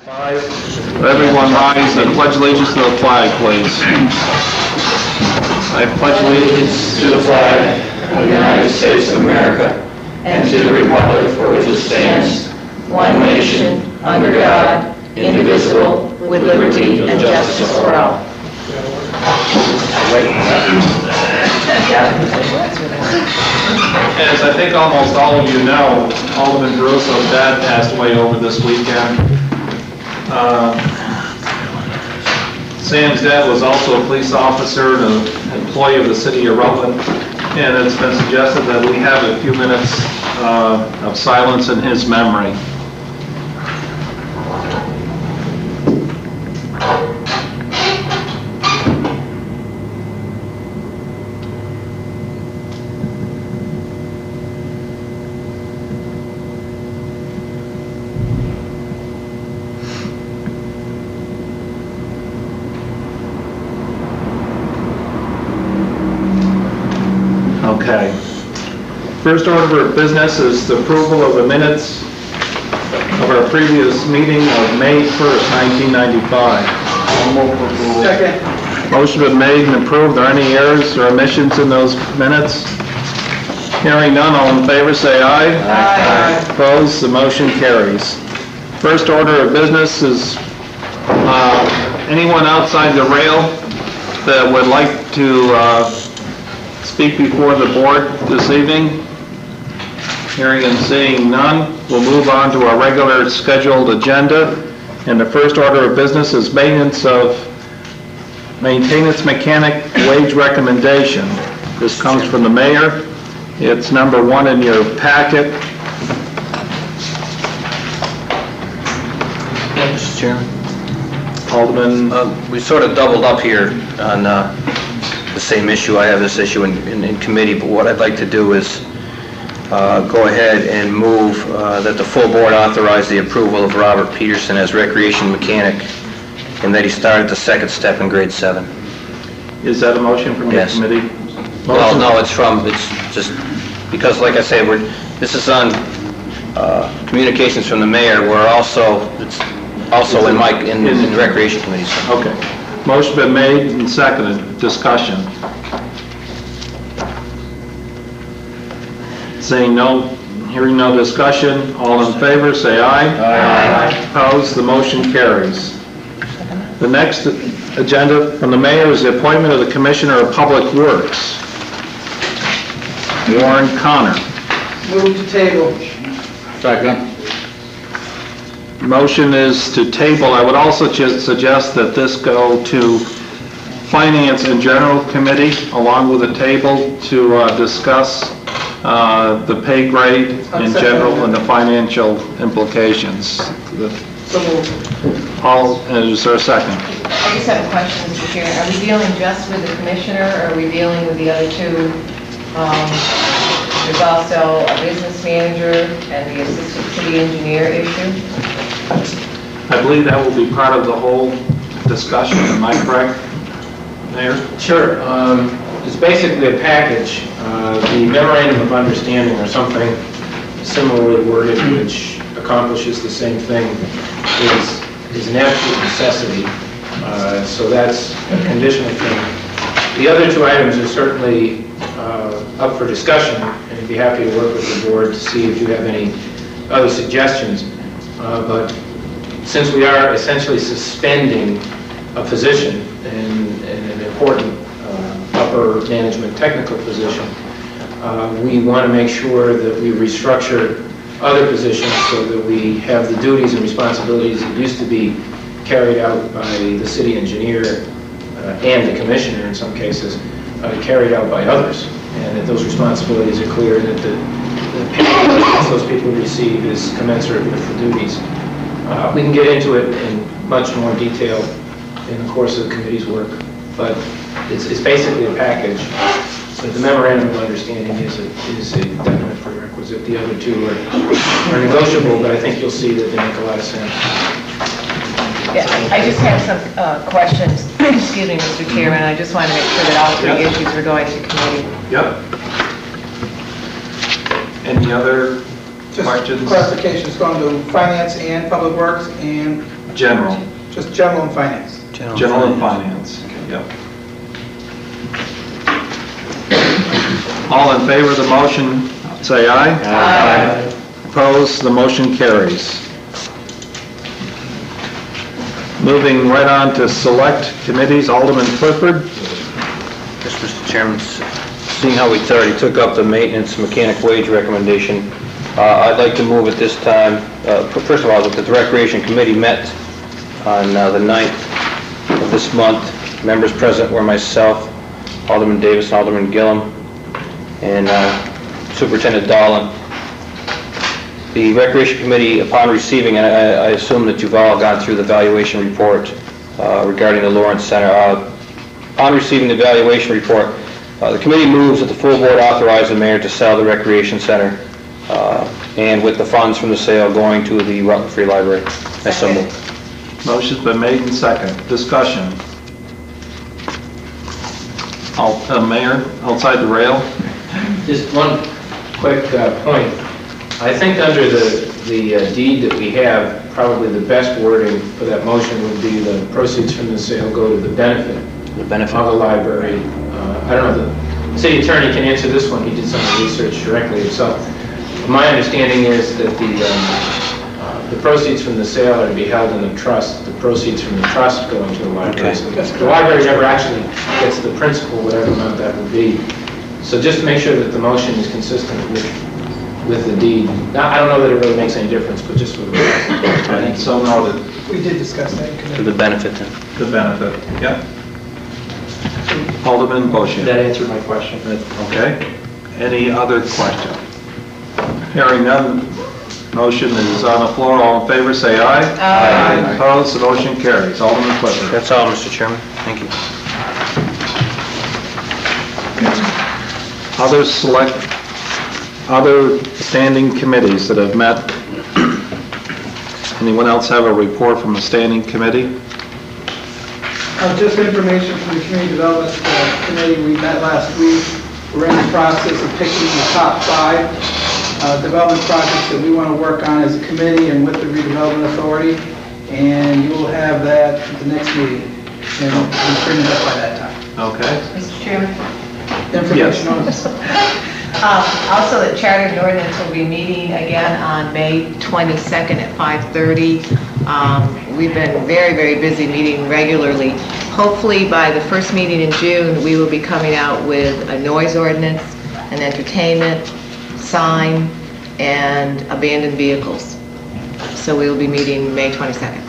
Everyone rise and pledge allegiance to the flag, please. I pledge allegiance to the flag of the United States of America and to the republic for which it stands, one nation, under God, indivisible, with liberty and justice for all. As I think almost all of you know, Alderman Barroso's dad passed away over this weekend. Sam's dad was also a police officer and an employee of the city of Rutland, and it's been suggested that we have a few minutes of silence in his memory. Okay. First order of business is the approval of the minutes of our previous meeting of May 1st, 1995. Second. Motion been made and approved. Are there any errors or omissions in those minutes? Hearing none, all in favor say aye. Aye. Opposed, the motion carries. First order of business is anyone outside the rail that would like to speak before the board this evening? Hearing and seeing none, we'll move on to our regular scheduled agenda. And the first order of business is maintenance mechanic wage recommendation. This comes from the mayor. It's number 1 in your packet. Mr. Chairman. Alderman. We sort of doubled up here on the same issue. I have this issue in committee, but what I'd like to do is go ahead and move that the full board authorize the approval of Robert Peterson as recreation mechanic and that he start at the second step in grade 7. Is that a motion from the committee? Well, no, it's just because, like I say, this is on communications from the mayor. It's also in the recreation committee. So. Okay. Motion been made and seconded. Discussion. Seeing no, hearing no discussion, all in favor say aye. Aye. Opposed, the motion carries. The next agenda from the mayor is the appointment of the Commissioner of Public Works, Warren Connor. Move to table. Second. Motion is to table. I would also just suggest that this go to Finance and General Committee along with a table to discuss the pay grade in general and the financial implications. Is there a second? I just have a question, Mr. Chairman. Are we dealing just with the commissioner, or are we dealing with the other two? There's also a business manager and the assistant city engineer issue. I believe that will be part of the whole discussion. Am I correct, Mayor? Sure. It's basically a package. The memorandum of understanding or something similarly worded which accomplishes the same thing is an absolute necessity. So that's a conditional thing. The other two items are certainly up for discussion, and I'd be happy to work with the board to see if you have any other suggestions. But since we are essentially suspending a position in an important upper management technical position, we want to make sure that we restructure other positions so that we have the duties and responsibilities that used to be carried out by the city engineer and the commissioner in some cases, carried out by others, and that those responsibilities are clear, that the pay that those people receive is commensurate with the duties. We can get into it in much more detail in the course of the committee's work, but it's basically a package. But the memorandum of understanding is a definite prerequisite. The other two are negotiable, but I think you'll see that they make a lot of sense. Yeah, I just have some questions. Excuse me, Mr. Chairman. I just want to make sure that all three issues are going to committee. Yep. Any other Just questions? clarification, it's going to finance and public works and General. just general and finance. General and finance. Yep. All in favor of the motion, say aye. Aye. Opposed, the motion carries. Moving right on to select committees, Alderman Clifford. Yes, Mr. Chairman, seeing how we already took up the maintenance mechanic wage recommendation, I'd like to move at this time, first of all, that the Recreation Committee met on the 9th of this month. Members present were myself, Alderman Davis, and Alderman Gillum, and Superintendent Dahlin. The Recreation Committee, upon receiving, and I assume that you've all gone through the valuation report regarding the Lawrence Center. Upon receiving the valuation report, the committee moves that the full board authorize the mayor to sell the Recreation Center, and with the funds from the sale going to the Rutland Free Library. I so move. Motion's been made and second. Discussion. Mayor, outside the rail. Just one quick point. I think under the deed that we have, probably the best wording for that motion would be the proceeds from the sale go to the benefit The benefit. of the library. I don't know, the city attorney can answer this one, he did some of the research directly himself. My understanding is that the proceeds from the sale are to be held in a trust, the proceeds from the trust going to the library. Okay. So the library never actually gets the principal, whatever amount that would be. So just to make sure that the motion is consistent with the deed. Now, I don't know that it really makes any difference, but just for the And so noted. We did discuss that in To committee. the benefit then. The benefit. Yep. Alderman Bochamp. That answered my question. Okay. Any other question? Hearing none, motion is on the floor. All in favor, say aye. Aye. Opposed, the motion carries. Alderman Clifford. That's all, Mr. Chairman. Thank you. Other standing committees that have met. Anyone else have a report from a standing committee? Just information from the Community Development Committee, we met last week. We're in the process of picking the top 5 development projects that we want to work on as a committee and with the redevelopment authority, and you will have that at the next meeting, and we'll bring it up by that time. Okay. Mr. Chairman? Information on this. Also, the Charter and Ordinance will be meeting again on May 22nd at 5:30. We've been very, very busy meeting regularly. Hopefully, by the first meeting in June, we will be coming out with a noise ordinance, an entertainment, sign, and abandoned vehicles. So we will be meeting May 22nd.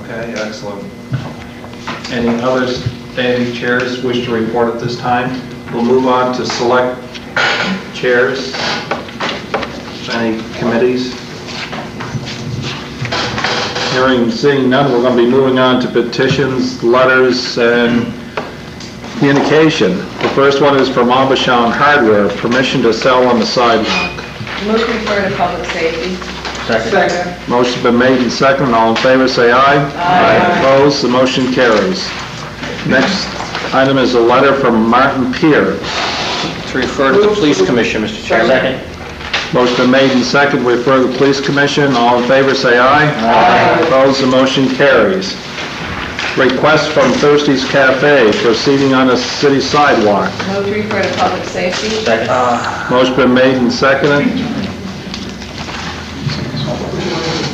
Okay, excellent. Any other standing chairs wish to report at this time? We'll move on to select chairs. Any committees? Seeing none, we're going to be moving on to petitions, letters, and communication. The first one is from Abashan Hardware, permission to sell on the sidewalk. Move to refer to public safety. Second. Motion's been made and seconded. All in favor, say aye. Aye. Opposed, the motion carries. Next item is a letter from Martin Peer. To refer to the Police Commission, Mr. Chairman. Second. Motion been made and seconded, refer to the Police Commission. All in favor, say aye. Aye. Opposed, the motion carries. Request from Thirsty's Cafe for seating on the city sidewalk. Move to refer to public safety. Second. Motion been made and seconded.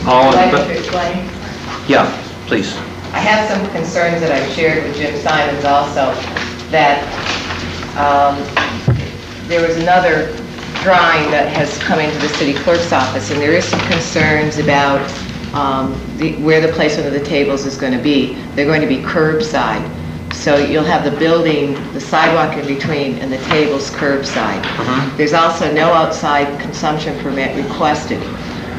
All Would in you like me to fa- explain? Yeah, please. I have some concerns that I've shared with Jim Simons also, that there was another drawing that has come into the city clerk's office, and there is some concerns about where the placement of the tables is going to be. They're going to be curbside. So you'll have the building, the sidewalk in between, and the tables curbside. There's also no outside consumption permit requested.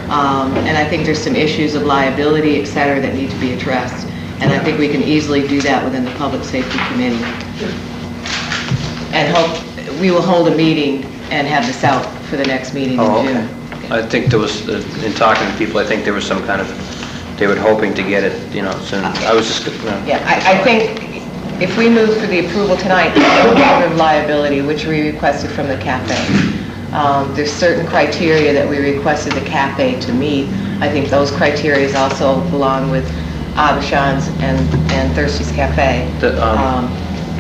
And I think there's some issues of liability, et cetera, that need to be addressed. And I think we can easily do that within the Public Safety Committee. And we will hold a meeting and have this out for the next meeting in June. I think there was, in talking to people, I think there was some kind of, they were hoping to get it, soon. I was just, Yeah, I think if we move for the approval tonight, there's no waiver of liability, which we requested from the cafe. There's certain criteria that we requested the cafe to meet. I think those criteria also belong with Abishans and Thirsty's Cafe.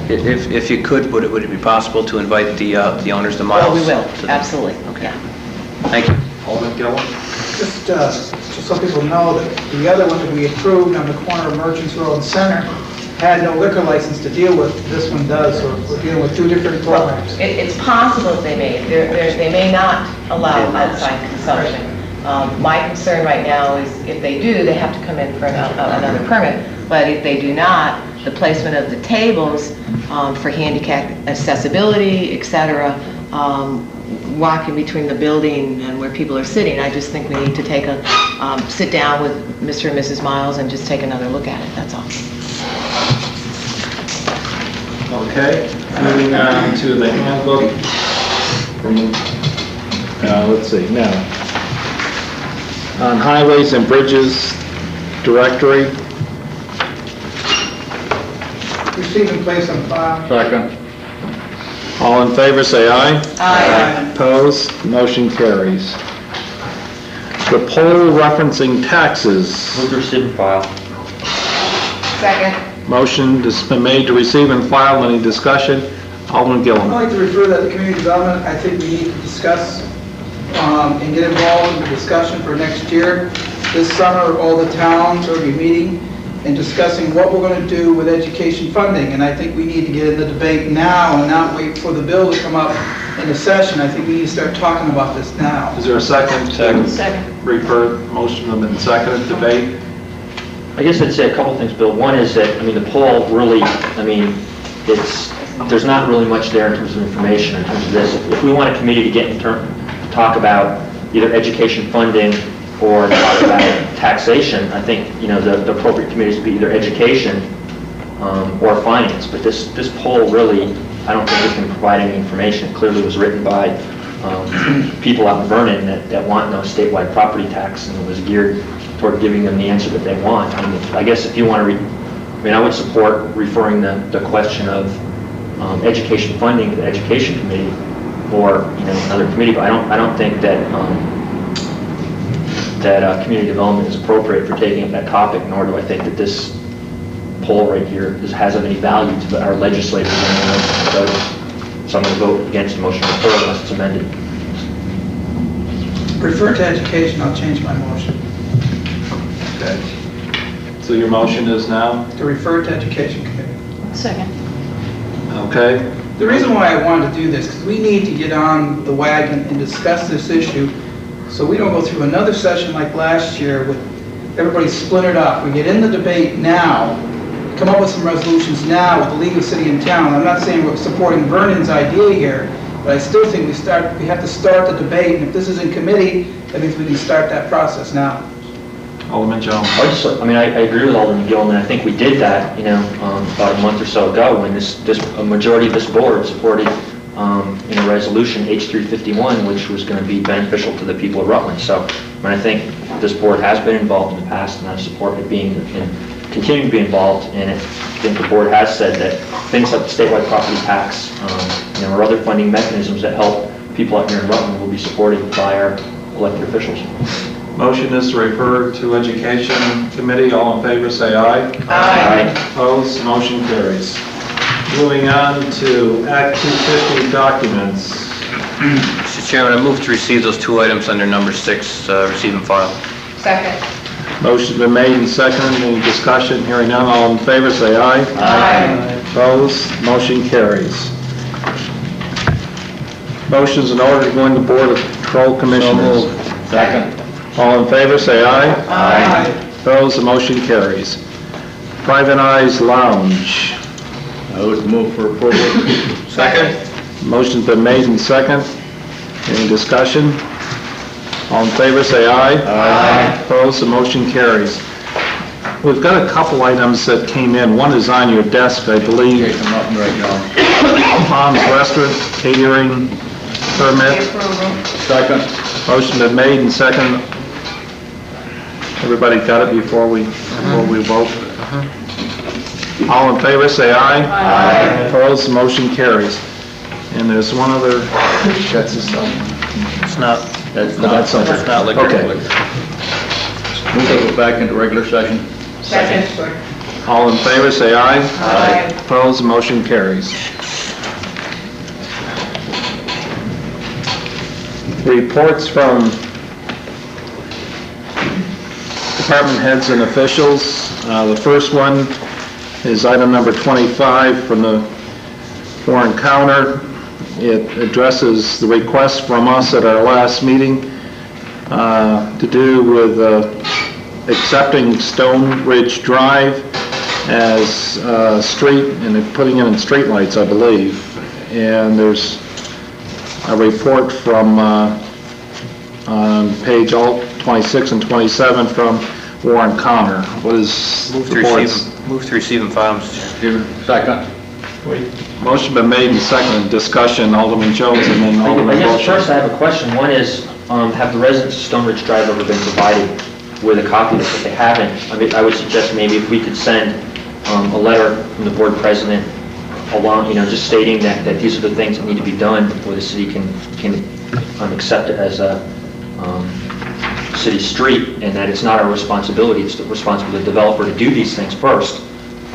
If you could, would it be possible to invite the owners, the Miles? Oh, we will, to the- absolutely, Okay. yeah. Thank you. Alderman Gillum? Just so people know that the other one that we approved on the corner of Merchants Road and Center had no liquor license to deal with. This one does, so we're dealing with two different programs. It's possible that they may. They may not allow outside consumption. My concern right now is if they do, they have to come in for another permit. But if they do not, the placement of the tables for handicap accessibility, et cetera, walking between the building and where people are sitting, I just think we need to take sit down with Mr. and Mrs. Miles and just take another look at it, that's all. Okay, moving on to the handbook. Let's see, now. On highways and bridges directory. Receive and place on file. Second. All in favor, say aye. Aye. Opposed, motion carries. The poll referencing taxes. Move to receive and file. Second. Motion has been made to receive and file. Any discussion? Alderman I'd Gillum. like to refer that to community development. I think we need to discuss and get involved in the discussion for next year. This summer, all the towns will be meeting and discussing what we're going to do with education funding. And I think we need to get in the debate now and not wait for the bill to come up in the session. I think we need to start talking about this now. Is there a second? Second. Refer, motion has been seconded, debate. I guess I'd say a couple things, Bill. One is that, the poll really, there's not really much there in terms of information in terms of this. If we want a committee to get talk about either education funding or talk about taxation, I think, the appropriate committees would be either education or finance. But this poll really, I don't think is going to provide any information. It clearly was written by people out in Vernon that want no statewide property tax, and it was geared toward giving them the answer that they want. And I guess if you want to I would support referring the question of education funding to the education committee or, another committee, but I don't think that community development is appropriate for taking up that topic, nor do I think that this poll right here has of any value to our legislators or anyone else that votes. So I'm going to vote against the motion to refer unless it's amended. Refer to education, I'll change my motion Okay. So your motion is now? to refer to education committee. Second. Okay. The reason why I wanted to do this, because we need to get on the wagon and discuss this issue so we don't go through another session like last year with everybody splintered up. We get in the debate now, come up with some resolutions now with the League of City and Town. I'm not saying we're supporting Vernon's idea here, but I still think we have to start the debate, and if this is in committee, that means we can start that process now. Alderman Jones. I agree with Alderman Gillman. I think we did that, about a month or so ago when a majority of this board supported, resolution H351, which was going to be beneficial to the people of Rutland. So, I think this board has been involved in the past, and I support it being and continuing to be involved. And I think the board has said that things like the statewide property tax, or other funding mechanisms that help people out here in Rutland will be supported by our elected officials. Motion is to refer to Education Committee. All in favor, say aye. Aye. Opposed, motion carries. Moving on to Act 250 documents. Mr. Chairman, I move to receive those two items under number 6, receive and file. Second. Motion's been made and seconded. Any discussion? Hearing none. All in favor, say aye. Aye. Opposed, motion carries. Motion's in order to go into Board of Control Commissioners. Second. All in favor, say aye. Aye. Opposed, the motion carries. Private Eyes Lounge. I would move for approval. Second. Motion's been made and second. Any discussion? All in favor, say aye. Aye. Opposed, the motion carries. We've got a couple items that came in. One is on your desk, I believe. Mom's Restaurant Catering Permit. Second. Motion been made and second. Everybody got it before we vote? All in favor, say aye. Aye. Opposed, the motion carries. And there's one other, that's this one. It's not, That's under. it's not liquor. Okay. Move to go back into regular session. Second. All in favor, say aye. Aye. Opposed, motion carries. Reports from department heads and officials. The first one is item number 25 from the Warren Counter. It addresses the request from us at our last meeting to do with accepting Stone Ridge Drive as street, and they're putting it in streetlights, I believe. And there's a report from on page 26 and 27 from Warren Connor. What is Move the board's... to receive and file, Mr. Chairman. Second. Motion been made and seconded. Discussion, Alderman Jones and then Alderman I guess Wiltshire. first I have a question. One is, have the residents of Stone Ridge Drive ever been provided with a copy of this? If they haven't, I would suggest maybe if we could send a letter from the board president along, just stating that these are the things that need to be done before the city can accept it as a city street, and that it's not our responsibility, it's the responsibility of the developer to do these things first.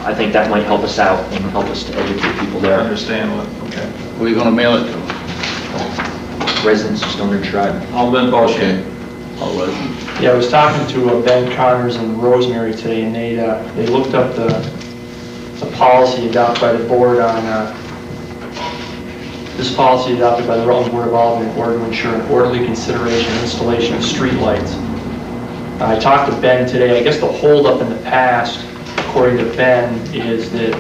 I think that might help us out and help us to educate people I there. understand what, okay. Who are you going to mail it to? Residents of Stone Ridge Drive. Alderman Wiltshire. All right. Yeah, I was talking to Ben Connors and Rosemary today, and they looked up the policy adopted by the board on, this policy adopted by the Rutland Board of Aldermen in order to ensure an orderly consideration and installation of streetlights. I talked to Ben today. I guess the holdup in the past, according to Ben, is that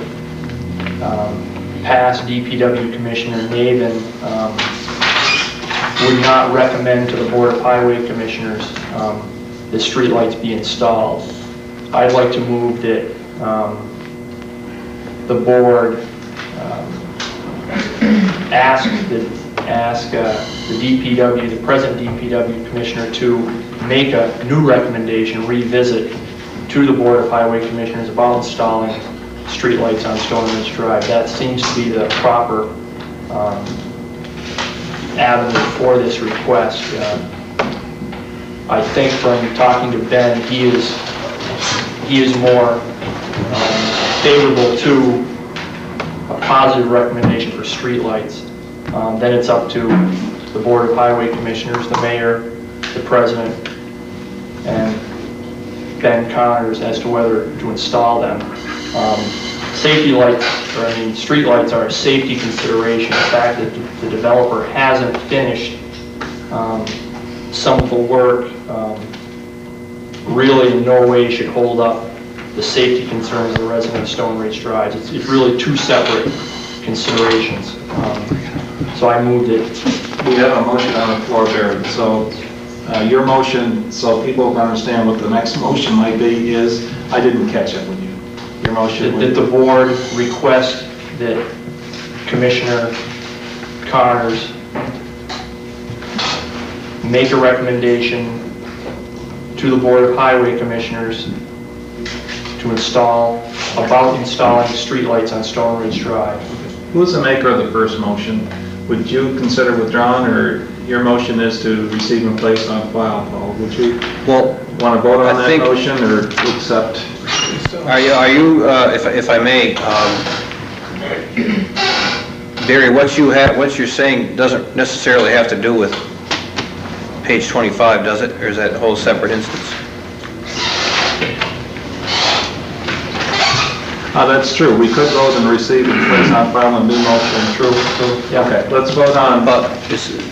past DPW Commissioner Navin would not recommend to the Board of Highway Commissioners that streetlights be installed. I'd like to move that the board ask the DPW, the present DPW Commissioner, to make a new recommendation, revisit to the Board of Highway Commissioners about installing streetlights on Stone Ridge Drive. That seems to be the proper avenue for this request. I think from talking to Ben, he is more favorable to a positive recommendation for streetlights. Then it's up to the Board of Highway Commissioners, the mayor, the president, and Ben Connors as to whether to install them. Safety lights, street lights are a safety consideration. The fact that the developer hasn't finished some of the work really in no way should hold up the safety concerns of the resident of Stone Ridge Drive. It's really two separate considerations. So I moved it. We have a motion on the floor, Barry. So your motion, so people can understand what the next motion might be, is, I didn't catch it with you. Your motion That the board request that Commissioner Connors make a recommendation to the Board of Highway Commissioners to installing streetlights on Stone Ridge Drive. Who's the maker of the first motion? Would you consider withdrawn, or your motion is to receive and place on file, Paul? Would you want to vote on that motion or accept? Are you, if I may, Barry, what you're saying doesn't necessarily have to do with page 25, does it? Or is that a whole separate instance? That's true. We could vote and receive and place on file a new motion. True. Yeah. Okay, let's vote on.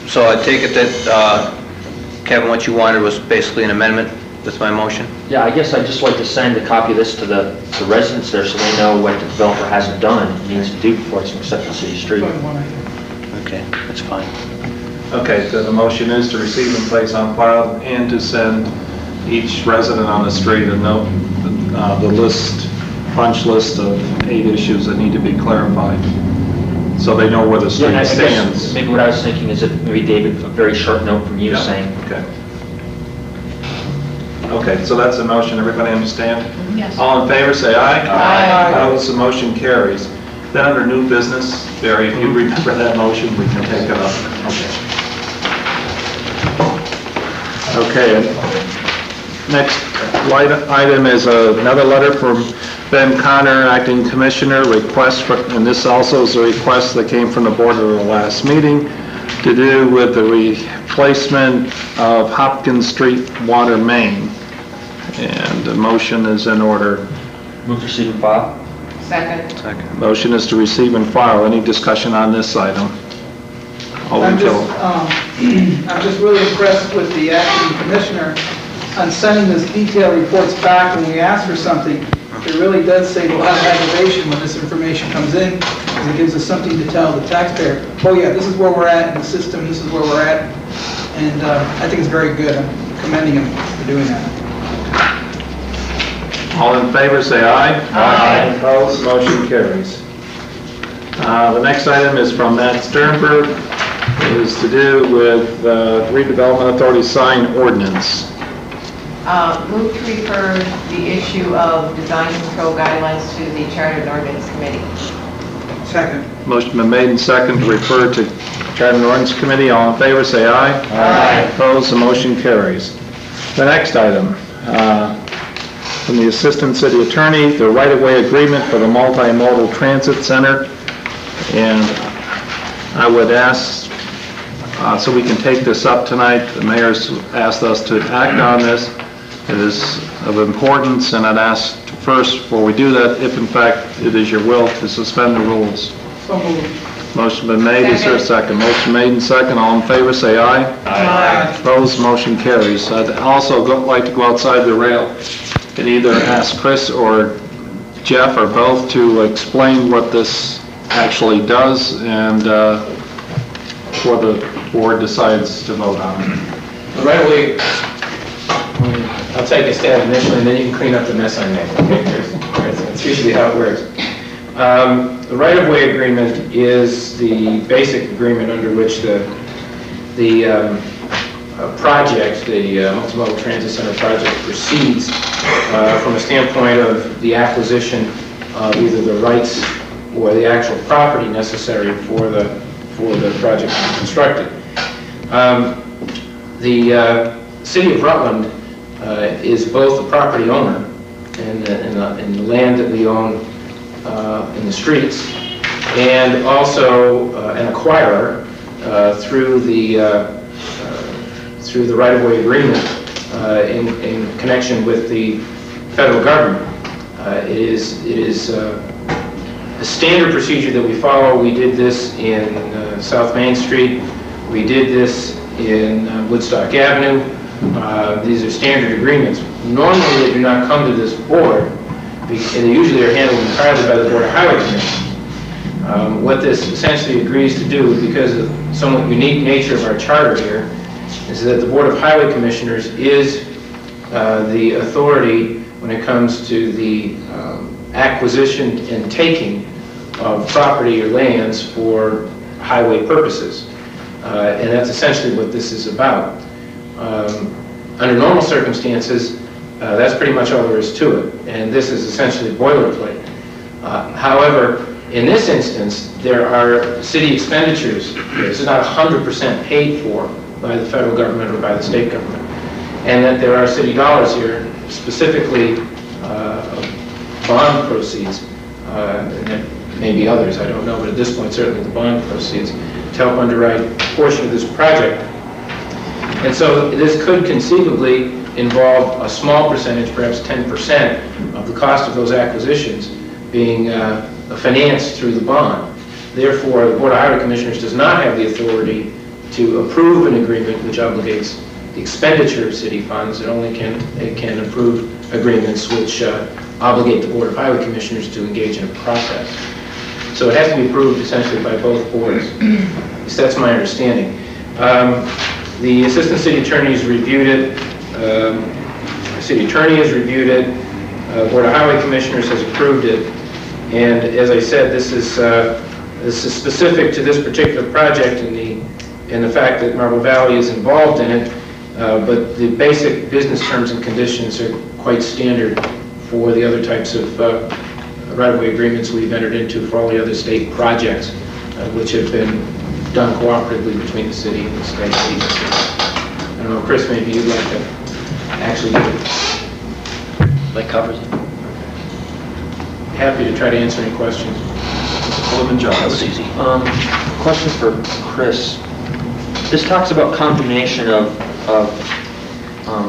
So I take it that, Kevin, what you wanted was basically an amendment with my motion? Yeah, I guess I'd just like to send a copy of this to the residents there so they know what the developer hasn't done and needs to do before it's an accepted city street. Okay, that's fine. Okay, so the motion is to receive and place on file and to send each resident on the street a note, the punch list of 8 issues that need to be clarified, so they know where the street Yeah, I stands. guess maybe what I was thinking is that maybe David, a very short note from you saying. Okay, so that's the motion. Everybody understand? Yes. All in favor, say aye. Aye. Opposed, the motion carries. Then under new business, Barry, if you remember that motion, we can take it up. Okay. Okay, next item is another letter from Ben Connor, Acting Commissioner, request for, and this also is a request that came from the board at the last meeting, to do with the replacement of Hopkins Street water main. And the motion is in order. Move to receive and file. Second. Motion is to receive and file. Any discussion on this item? I'm just really impressed with the acting commissioner on sending this detailed reports back when we ask for something. It really does save a lot of aggravation when this information comes in, because it gives us something to tell the taxpayer, oh yeah, this is where we're at in the system, this is where we're at. And I think it's very good. I'm commending him for doing that. All in favor, say aye. Aye. Opposed, motion carries. The next item is from Matt Sternberg. It is to do with redevelopment authority sign ordinance. Move to refer the issue of design control guidelines to the Charter and Ordinance Committee. Second. Motion been made and second to refer to Charter and Ordinance Committee. All in favor, say aye. Aye. Opposed, the motion carries. The next item, from the Assistant City Attorney, the right-of-way agreement for the Multimodal Transit Center. And I would ask, so we can take this up tonight, the mayor's asked us to act on this. It is of importance, and I'd ask first, before we do that, if in fact it is your will to suspend the rules. So moved. Motion been made, is there a second? Motion made and second, all in favor, say aye. Aye. Opposed, motion carries. I'd also like to go outside the rail and either ask Chris or Jeff or both to explain what this actually does and before the board decides to vote on it. Right away, I'll take a stab initially, and then you can clean up the mess I made. Okay, that's usually how it works. The right-of-way agreement is the basic agreement under which the project, the Multimodal Transit Center project, proceeds from a standpoint of the acquisition of either the rights or the actual property necessary for the project to be constructed. The City of Rutland is both the property owner in the land that we own in the streets, and also an acquirer through the right-of-way agreement in connection with the federal government. It is a standard procedure that we follow. We did this in South Main Street. We did this in Woodstock Avenue. These are standard agreements. Normally, they do not come to this board, and they usually are handled entirely by the Board of Highway Commissioners. What this essentially agrees to do, because of the somewhat unique nature of our charter here, is that the Board of Highway Commissioners is the authority when it comes to the acquisition and taking of property or lands for highway purposes. And that's essentially what this is about. Under normal circumstances, that's pretty much all there is to it, and this is essentially boilerplate. However, in this instance, there are city expenditures. This is not 100% paid for by the federal government or by the state government, and that there are city dollars here, specifically bond proceeds, and there may be others, I don't know, but at this point, certainly the bond proceeds to help underwrite a portion of this project. And so this could conceivably involve a small percentage, perhaps 10% of the cost of those acquisitions being financed through the bond. Therefore, the Board of Highway Commissioners does not have the authority to approve an agreement which obligates the expenditure of city funds. It only can approve agreements which obligate the Board of Highway Commissioners to engage in a process. So it has to be approved essentially by both boards. At least that's my understanding. The Assistant City Attorney has reviewed it. The City Attorney has reviewed it. Board of Highway Commissioners has approved it. And as I said, this is specific to this particular project and the fact that Marble Valley is involved in it. But the basic business terms and conditions are quite standard for the other types of right-of-way agreements we've entered into for all the other state projects, which have been done cooperatively between the city and the state agencies. don't know, Chris, maybe you'd like to actually give it. That covers it. Happy to try to answer any questions. Alderman Jones. That was easy. Question for Chris. This talks about condemnation of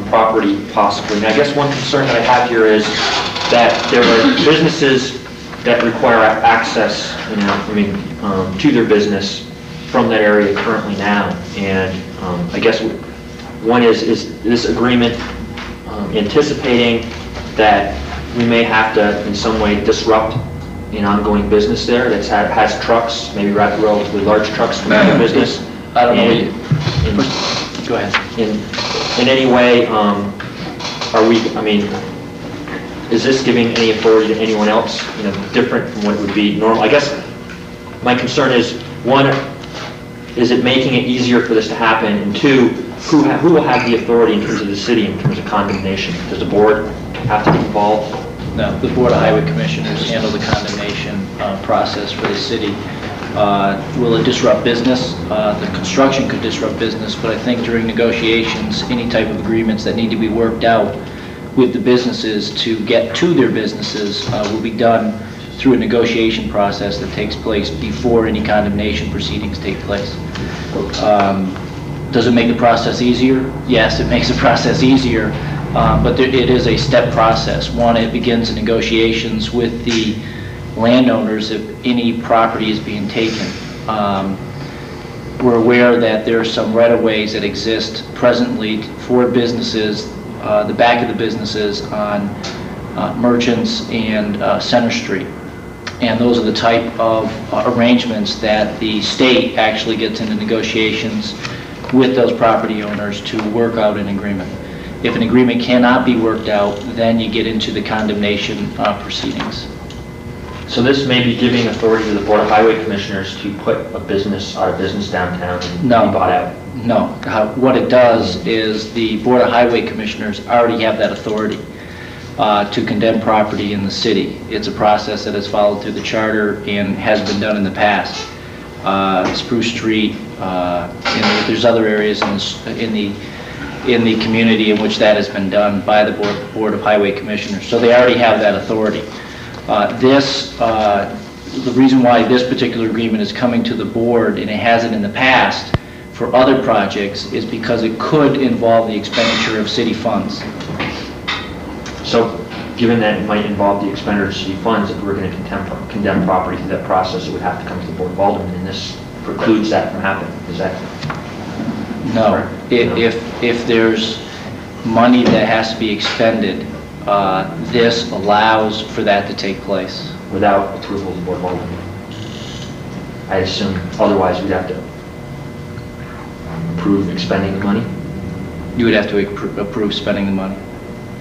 property possibly. And I guess one concern that I have here is that there are businesses that require access, to their business from that area currently now. And I guess one is this agreement anticipating that we may have to in some way disrupt an ongoing business there that has trucks, maybe relatively large trucks for their business? I don't know. Go ahead. In any way, is this giving any authority to anyone else, different from what it would be normal? I guess my concern is, one, is it making it easier for this to happen? And two, who will have the authority in terms of the city, in terms of condemnation? Does the board have to be involved? No, the Board of Highway Commissioners handle the condemnation process for the city. Will it disrupt business? The construction could disrupt business, but I think during negotiations, any type of agreements that need to be worked out with the businesses to get to their businesses will be done through a negotiation process that takes place before any condemnation proceedings take place. Does it make the process easier? Yes, it makes the process easier, but it is a step process. One, it begins in negotiations with the landowners if any property is being taken. We're aware that there are some right-of-ways that exist presently for businesses, the back of the businesses on Merchants and Center Street. And those are the type of arrangements that the state actually gets into negotiations with those property owners to work out an agreement. If an agreement cannot be worked out, then you get into the condemnation proceedings. So this may be giving authority to the Board of Highway Commissioners to put a business out of business downtown and be bought out? No. What it does is the Board of Highway Commissioners already have that authority to condemn property in the city. It's a process that is followed through the charter and has been done in the past. Spruce Street, there's other areas in the community in which that has been done by the Board of Highway Commissioners. So they already have that authority. The reason why this particular agreement is coming to the board, and it hasn't in the past for other projects, is because it could involve the expenditure of city funds. So, given that it might involve the expenditure of city funds, if we're going to condemn property through that process, it would have to come to the Board of Aldermen, and this precludes that from happening. Is that? No. If there's money that has to be expended, this allows for that to take place. Without approval of the Board of Aldermen? I assume otherwise we'd have to approve expending the money? You would have to approve spending the money.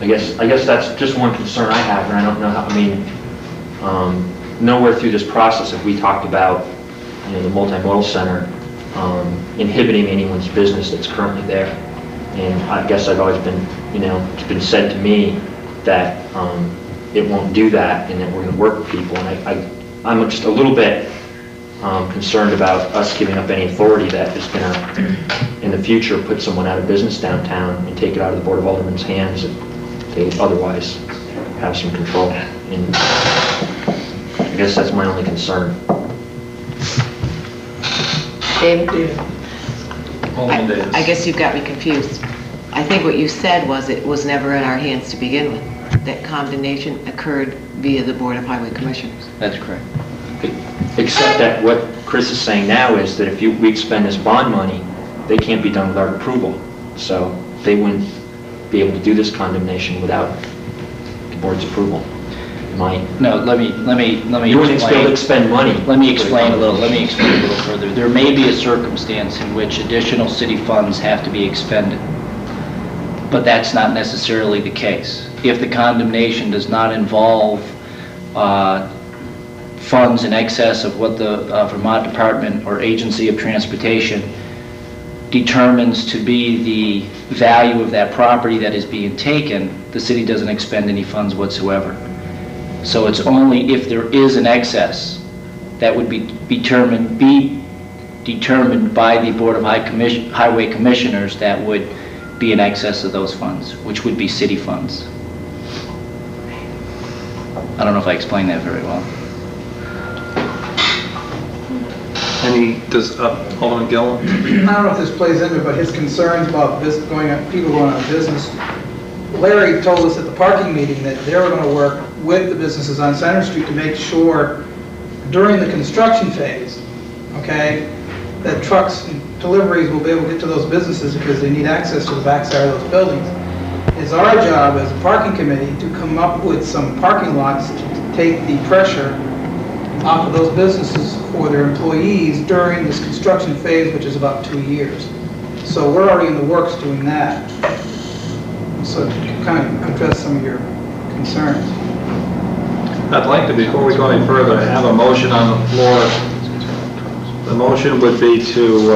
I guess that's just one concern I have, and I don't know how, nowhere through this process have we talked about, the multimodal center inhibiting anyone's business that's currently there. And I guess I've always been, it's been said to me that it won't do that and that we're going to work with people. And I'm just a little bit concerned about us giving up any authority that is going to, in the future, put someone out of business downtown and take it out of the Board of Aldermen's hands if they otherwise have some control. And I guess that's my only concern. David? Alderman Davis. I guess you've got me confused. I think what you said was it was never in our hands to begin with, that condemnation occurred via the Board of Highway Commissioners. That's correct. Except that what Chris is saying now is that if we expend this bond money, they can't be done without approval. So they wouldn't be able to do this condemnation without the board's approval. No, let me You wouldn't be able to expend money. Let me explain a little further. There may be a circumstance in which additional city funds have to be expended, but that's not necessarily the case. If the condemnation does not involve funds in excess of what the Vermont Department or Agency of Transportation determines to be the value of that property that is being taken, the city doesn't expend any funds whatsoever. So it's only if there is an excess that would be determined by the Board of Highway Commissioners that would be in excess of those funds, which would be city funds. I don't know if I explained that very well. Alderman Gillum? I don't know if this plays into it, but his concerns about people going out of business. Larry told us at the parking meeting that they were going to work with the businesses on Center Street to make sure during the construction phase, okay, that trucks and deliveries will be able to get to those businesses because they need access to the backside of those buildings. It's our job as a parking committee to come up with some parking lots to take the pressure off of those businesses for their employees during this construction phase, which is about 2 years. So we're already in the works doing that. So to kind of address some of your concerns. I'd like to, before we go any further, have a motion on the floor. The motion would be to,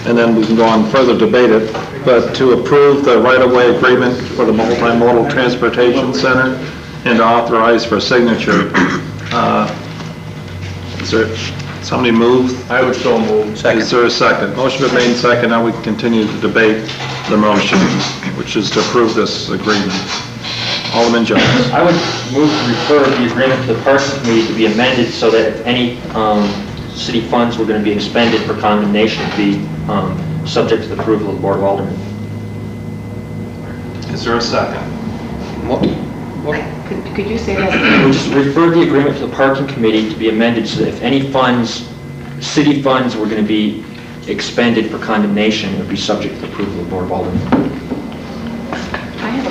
and then we can go on further debate it, but to approve the right-of-way agreement for the multimodal transportation center and to authorize for signature. Is there, somebody move? I would so move. Is there a second? Motion been made and second. Now we can continue to debate the motion, which is to approve this agreement. Alderman Jones. I would move to refer the agreement to the Parks Committee to be amended so that if any city funds were going to be expended for condemnation, be subject to the approval of the Board of Aldermen. Is there a second? Could you say that? We'll just refer the agreement to the Parking Committee to be amended so that if any funds, city funds were going to be expended for condemnation, it would be subject to the approval of the Board of Aldermen.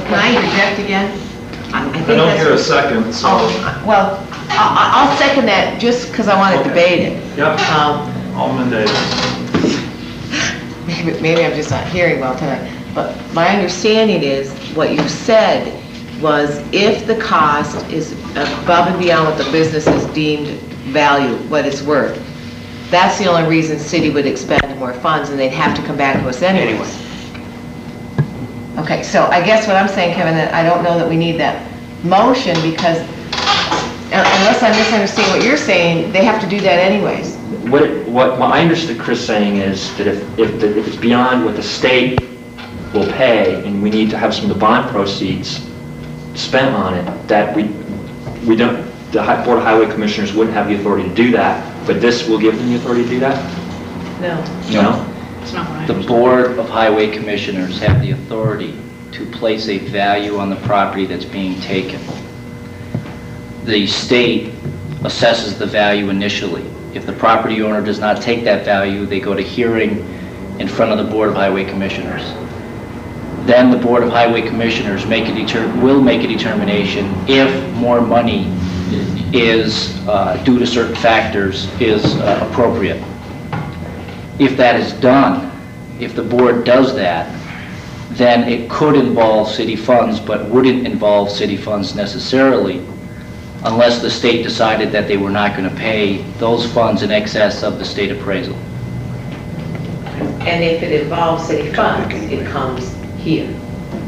Can I interject again? I don't hear a second, so. Well, I'll second that just because I want to debate it. Yep. Alderman Davis. Maybe I'm just not hearing well tonight, but my understanding is what you said was if the cost is above and beyond what the business is deemed value, what it's worth, that's the only reason the city would expend more funds and they'd have to come back to us anyway. Okay, so I guess what I'm saying, Kevin, that I don't know that we need that motion because unless I misunderstand what you're saying, they have to do that anyways. What I understood Chris saying is that if it's beyond what the state will pay and we need to have some of the bond proceeds spent on it, that we don't, the Board of Highway Commissioners wouldn't have the authority to do that, but this will give them the authority to do that? No. No? It's not what I The Board of Highway Commissioners have the authority to place a value on the property that's being taken. The state assesses the value initially. If the property owner does not take that value, they go to hearing in front of the Board of Highway Commissioners. Then the Board of Highway Commissioners will make a determination if more money is, due to certain factors, is appropriate. If that is done, if the board does that, then it could involve city funds, but wouldn't involve city funds necessarily unless the state decided that they were not going to pay those funds in excess of the state appraisal. And if it involves city funds, it comes here.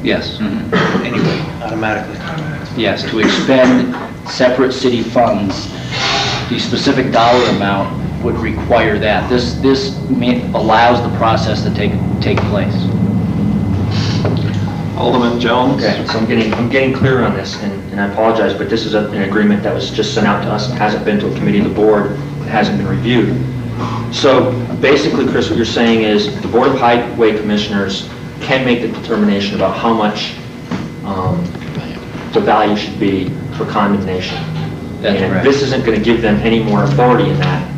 Yes. Anyway, automatically. Yes, to expend separate city funds, the specific dollar amount would require that. This allows the process to take place. Alderman Jones. Okay, so I'm getting clear on this, and I apologize, but this is an agreement that was just sent out to us and hasn't been to a committee of the board, it hasn't been reviewed. So basically, Chris, what you're saying is the Board of Highway Commissioners can make the determination about how much the value should be for condemnation. That's and correct. This isn't going to give them any more authority in that.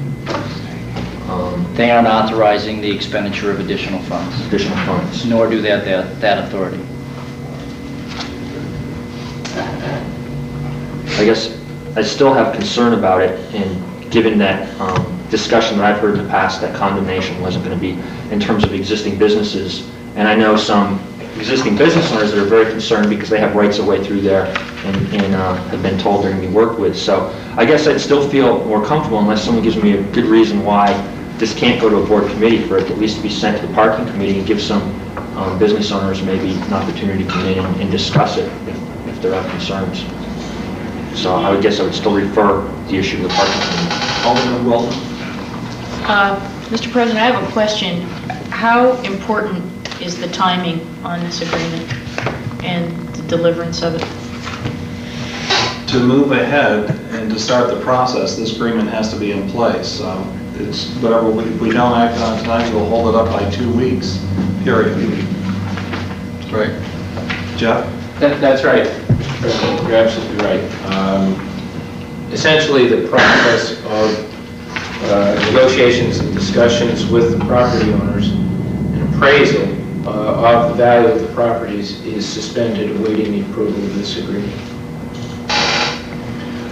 They aren't authorizing the expenditure of additional funds, nor do they have that authority. I guess I still have concern about it, and given that discussion that I've heard in the past that condemnation wasn't going to be in terms of existing businesses, and I know some existing business owners that are very concerned because they have rights of way through there and have been told they're going to be worked with. So I guess I'd still feel more comfortable unless someone gives me a good reason why this can't go to a board committee, for it to at least be sent to the parking committee and give some business owners maybe an opportunity to come in and discuss it if there are concerns. So I would guess I would still refer the issue to the parking committee. Alderman Wilson. Mr. President, I have a question. How important is the timing on this agreement and the deliverance of it. To move ahead and to start the process, this agreement has to be in place. It's whatever we don't act on tonight, we'll hold it up by 2 weeks, period. Right. Jeff? That's right. You're absolutely right. Essentially, the process of negotiations and discussions with the property owners and appraisal of the value of the properties is suspended, awaiting the approval of this agreement.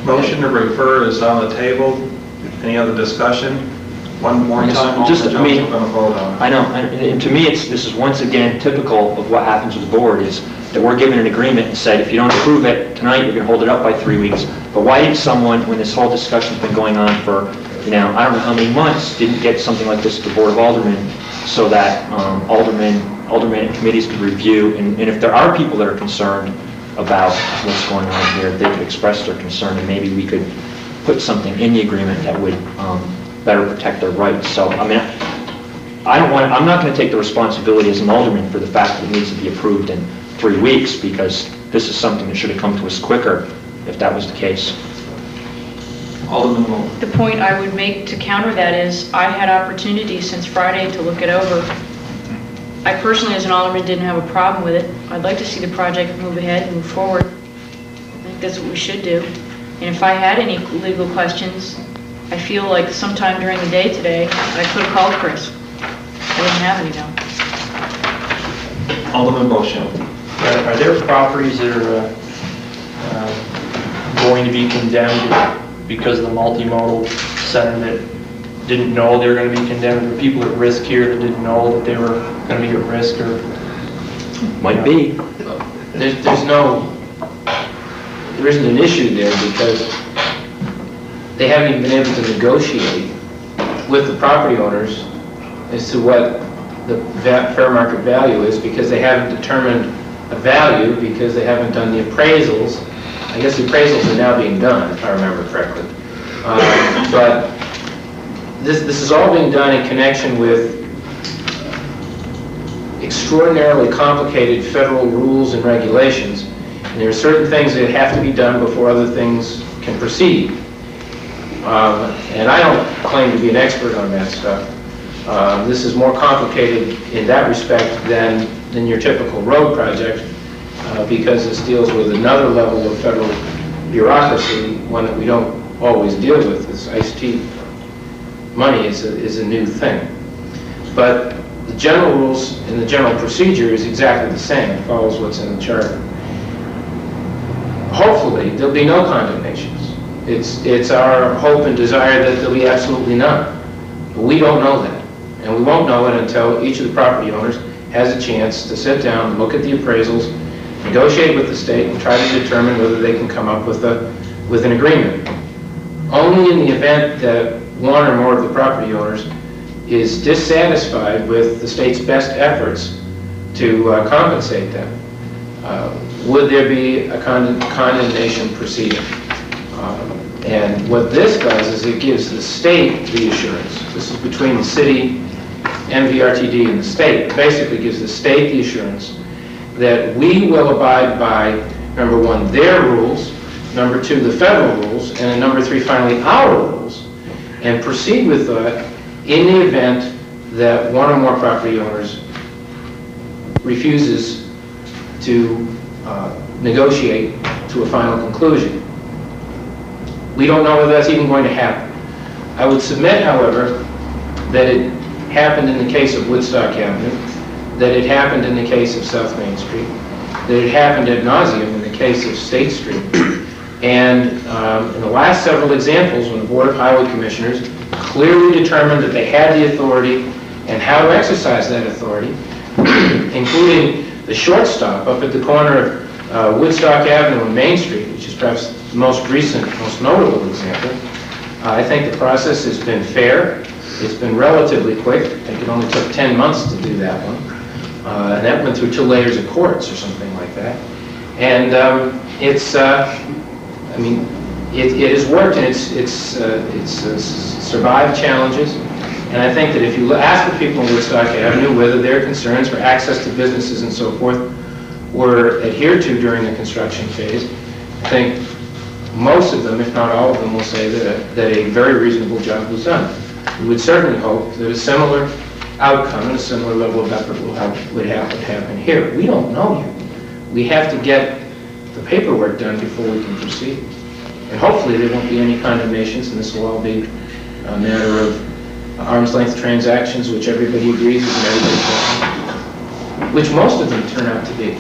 Motion to refer is on the table. Any other discussion? One more time, Just, Alderman I mean, Jones, we're going to vote on it. I know, and to me, this is once again typical of what happens with the board, is that we're given an agreement and said, if you don't approve it tonight, you're going to hold it up by 3 weeks. But why didn't someone, when this whole discussion's been going on for, I don't know how many months, didn't get something like this to the Board of Aldermen so that aldermen and committees could review, and if there are people that are concerned about what's going on here, they could express their concern, and maybe we could put something in the agreement that would better protect their rights. So, I mean, I'm not going to take the responsibility as an alderman for the fact that it needs to be approved in 3 weeks, because this is something that should have come to us quicker if that was the case. Alderman Moore. The point I would make to counter that is I had opportunity since Friday to look it over. I personally, as an alderman, didn't have a problem with it. I'd like to see the project move ahead and move forward. I think that's what we should do. And if I had any legal questions, I feel like sometime during the day today, I could have called Chris. I didn't have any though. Alderman Bochamp. Are there properties that are going to be condemned because of the multimodal center that didn't know they were going to be condemned? Or people at risk here that didn't know that they were going to be at risk? Or Might be. There isn't an issue there because they haven't even been able to negotiate with the property owners as to what the fair market value is, because they haven't determined a value, because they haven't done the appraisals. I guess the appraisals are now being done, if I remember correctly. But this is all being done in connection with extraordinarily complicated federal rules and regulations. And there are certain things that have to be done before other things can proceed. And I don't claim to be an expert on that stuff. This is more complicated in that respect than your typical road project, because this deals with another level of federal bureaucracy, one that we don't always deal with. This iced money is a new thing. But the general rules and the general procedure is exactly the same. It follows what's in the charter. Hopefully, there'll be no condemnations. It's our hope and desire that there'll be absolutely none. But we don't know that. And we won't know it until each of the property owners has a chance to sit down, look at the appraisals, negotiate with the state, and try to determine whether they can come up with an agreement. Only in the event that one or more of the property owners is dissatisfied with the state's best efforts to compensate them would there be a condemnation proceeding. And what this does is it gives the state the assurance. This is between the city, MVRTD, and the state. It basically gives the state the assurance that we will abide by, number one, their rules, number two, the federal rules, and then number three, finally, our rules, and proceed with that in the event that one or more property owners refuses to negotiate to a final conclusion. We don't know whether that's even going to happen. I would submit, however, that it happened in the case of Woodstock Avenue, that it happened in the case of South Main Street, that it happened ad nauseum in the case of State Street. And in the last several examples, when the Board of Highway Commissioners clearly determined that they had the authority and how to exercise that authority, including the short stop up at the corner of Woodstock Avenue and Main Street, which is perhaps the most recent, most notable example, I think the process has been fair. It's been relatively quick. I think it only took 10 months to do that one. And that went through 2 layers of courts or something like that. And it has worked, and it's survived challenges, And I think that if you ask the people in Woodstock Avenue whether their concerns for access to businesses and so forth were adhered to during the construction phase, I think most of them, if not all of them, will say that a very reasonable job was done. We would certainly hope that a similar outcome and a similar level of effort would happen here. We don't know yet. We have to get the paperwork done before we can proceed. And hopefully there won't be any condemnations, and this will all be a matter of arm's length transactions, which everybody agrees with and everybody, which most of them turn out to be.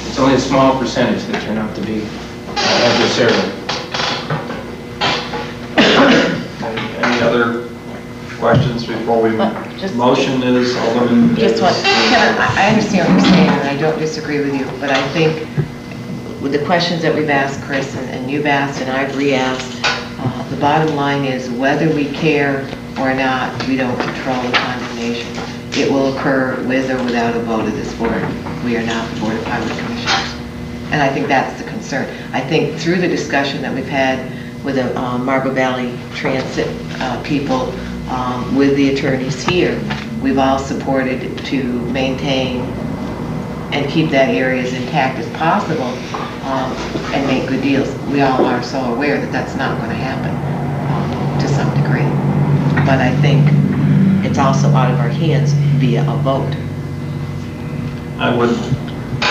It's only a small percentage that turn out to be adversarial. Any other questions before we, just- motion is Alderman Just one, Davis. Kevin, I understand what you're saying, and I don't disagree with you, but I think with the questions that we've asked, Chris, and you've asked, and I've re-asked, the bottom line is whether we care or not, we don't control the condemnation. It will occur with or without a vote of this board. We are not the Board of Highway Commissioners. And I think that's the concern. I think through the discussion that we've had with the Marble Valley Transit people, with the attorneys here, we've all supported to maintain and keep that area as intact as possible and make good deals. We all are so aware that that's not going to happen to some degree. But I think it's also out of our hands via a vote. I would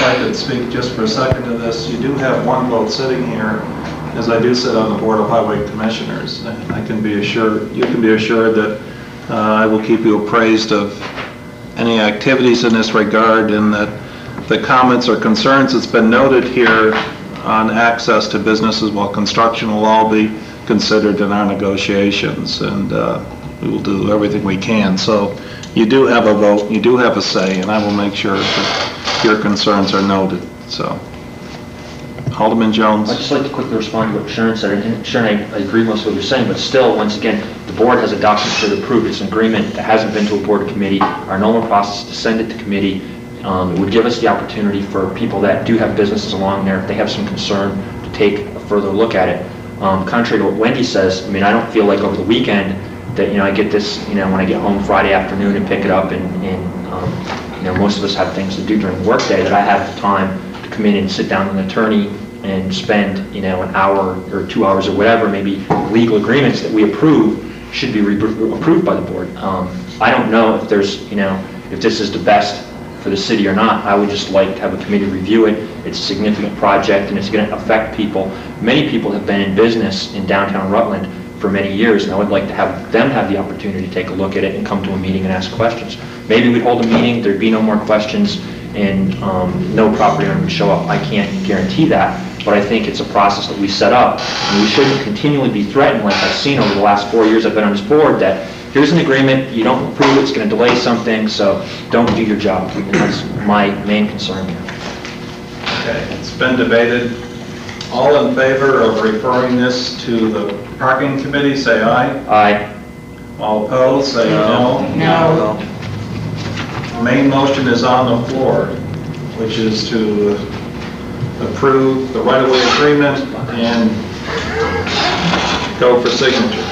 like to speak just for a second to this. You do have one vote sitting here, as I do sit on the Board of Highway Commissioners. And I can be assured, you can be assured that I will keep you appraised of any activities in this regard, and that the comments or concerns that's been noted here on access to businesses while construction will all be considered in our negotiations, and we will do everything we can. So you do have a vote, you do have a say, and I will make sure that your concerns are noted. So, Alderman Jones. I'd just like to quickly respond to what Sharon said. And Sharon, I agree most with what you're saying, but still, once again, the board has a document to approve. It's an agreement that hasn't been to a board or committee. Our normal process is to send it to committee. It would give us the opportunity for people that do have businesses along there, if they have some concern, to take a further look at it. Contrary to what Wendy says, I mean, I don't feel like over the weekend that, I get this, when I get home Friday afternoon and pick it up, and most of us have things to do during the workday, that I have the time to come in and sit down with an attorney and spend, an hour or 2 hours or whatever, maybe legal agreements that we approve should be approved by the board. I don't know if there's, if this is the best for the city or not. I would just like to have a committee review it. It's a significant project, and it's going to affect people. Many people have been in business in downtown Rutland for many years, and I would like to have them have the opportunity to take a look at it and come to a meeting and ask questions. Maybe we'd hold a meeting, there'd be no more questions, and no property owner would show up. I can't guarantee that, but I think it's a process that we set up, and we shouldn't continually be threatened, like I've seen over the last 4 years I've been on this board, that here's an agreement, you don't approve it, it's going to delay something, so don't do your job. And that's my main concern here. Okay, it's been debated. All in favor of referring this to the parking committee, say aye. Aye. All opposed, say no. No. The main motion is on the floor, which is to approve the right-of-way agreement and go for signature.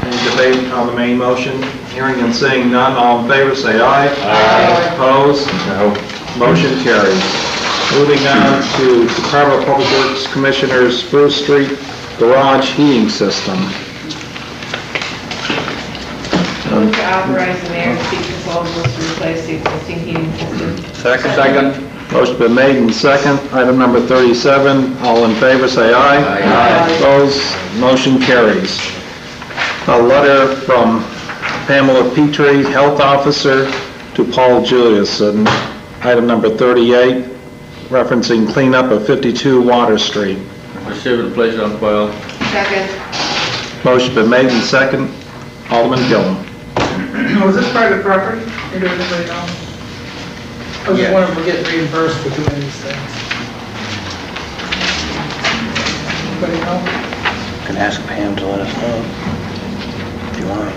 Any debate on the main motion? Hearing and seeing none, all in favor, say aye. Aye. Opposed? No. Motion carries. Moving on to Department of Public Works Commissioner's Spruce Street Garage Heating System. Move to authorize the mayor to seek proposals to replace the existing heating system. Second. Motion been made and second. Item number 37. All in favor, say aye. Aye. Opposed? Motion carries. A letter from Pamela Petrie, Health Officer, to Paul Juliuson. Item number 38, referencing cleanup of 52 Water Street. Receive and place on file. Second. Motion been made and second. Alderman Gillum. Was this private property? Or does anybody know? I was just wondering if we're getting reimbursed for doing these things. Anybody know? You can ask Pam to let us know if you want.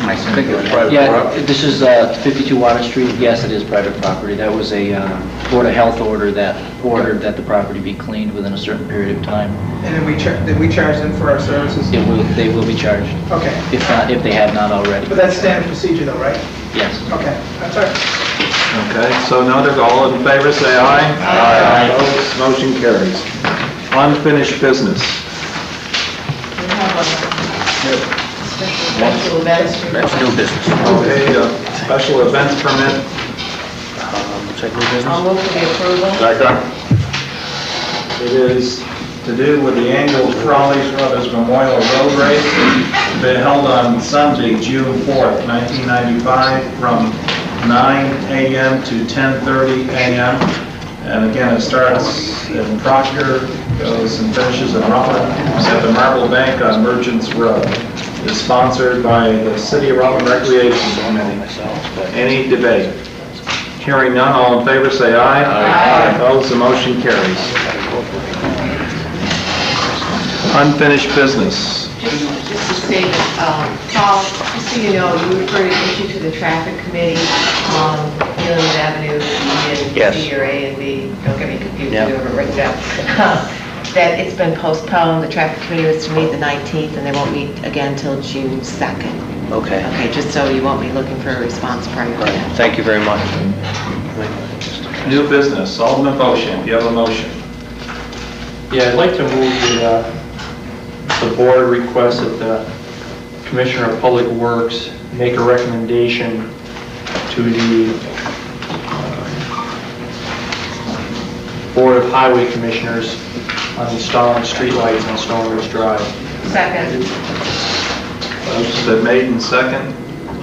I think it's private Yeah, property. this is 52 Water Street. Yes, it is private property. That was a Board of Health order that ordered that the property be cleaned within a certain period of time. And then did we charge them for our services? They will be charged, Okay. if they have not already. But that's standard procedure though, right? Yes. Okay, that's all right. Okay, so noted, all in favor, say aye. Aye. Opposed, motion carries. Unfinished business. We have a special events. That's new business. Okay, special events permit. Check new business? I'll move for the approval. It is to do with the annual Trolley's Brothers Memorial Road Race to be held on Sunday, June 4th, 1995, from 9 a.m. to 10:30 a.m. And again, it starts in Proctor, goes and finishes in Rutland, at the Marble Bank on Merchants Road. It's sponsored by the City of Rutland Recreation Committee. Any debate? Hearing none, all in favor say aye. Aye. Opposed, the motion carries. Unfinished business. Just to say that, Paul, just so you know, you referred an issue to the traffic committee on Gilliam Avenue and Yes. B or A and B, don't get me confused, Yeah. whoever writes that. That it's been postponed, the traffic committee was to meet the 19th, and they won't meet again until June 2nd. Okay. Okay, just so you won't be looking for a response prior to that. Thank you very much. New business, Alderman Bochamp, you have a motion. Yeah, I'd like to move the board request that the Commissioner of Public Works make a recommendation to the Board of Highway Commissioners on installing streetlights on Stone Ridge Drive. Second. Motion's been made and second.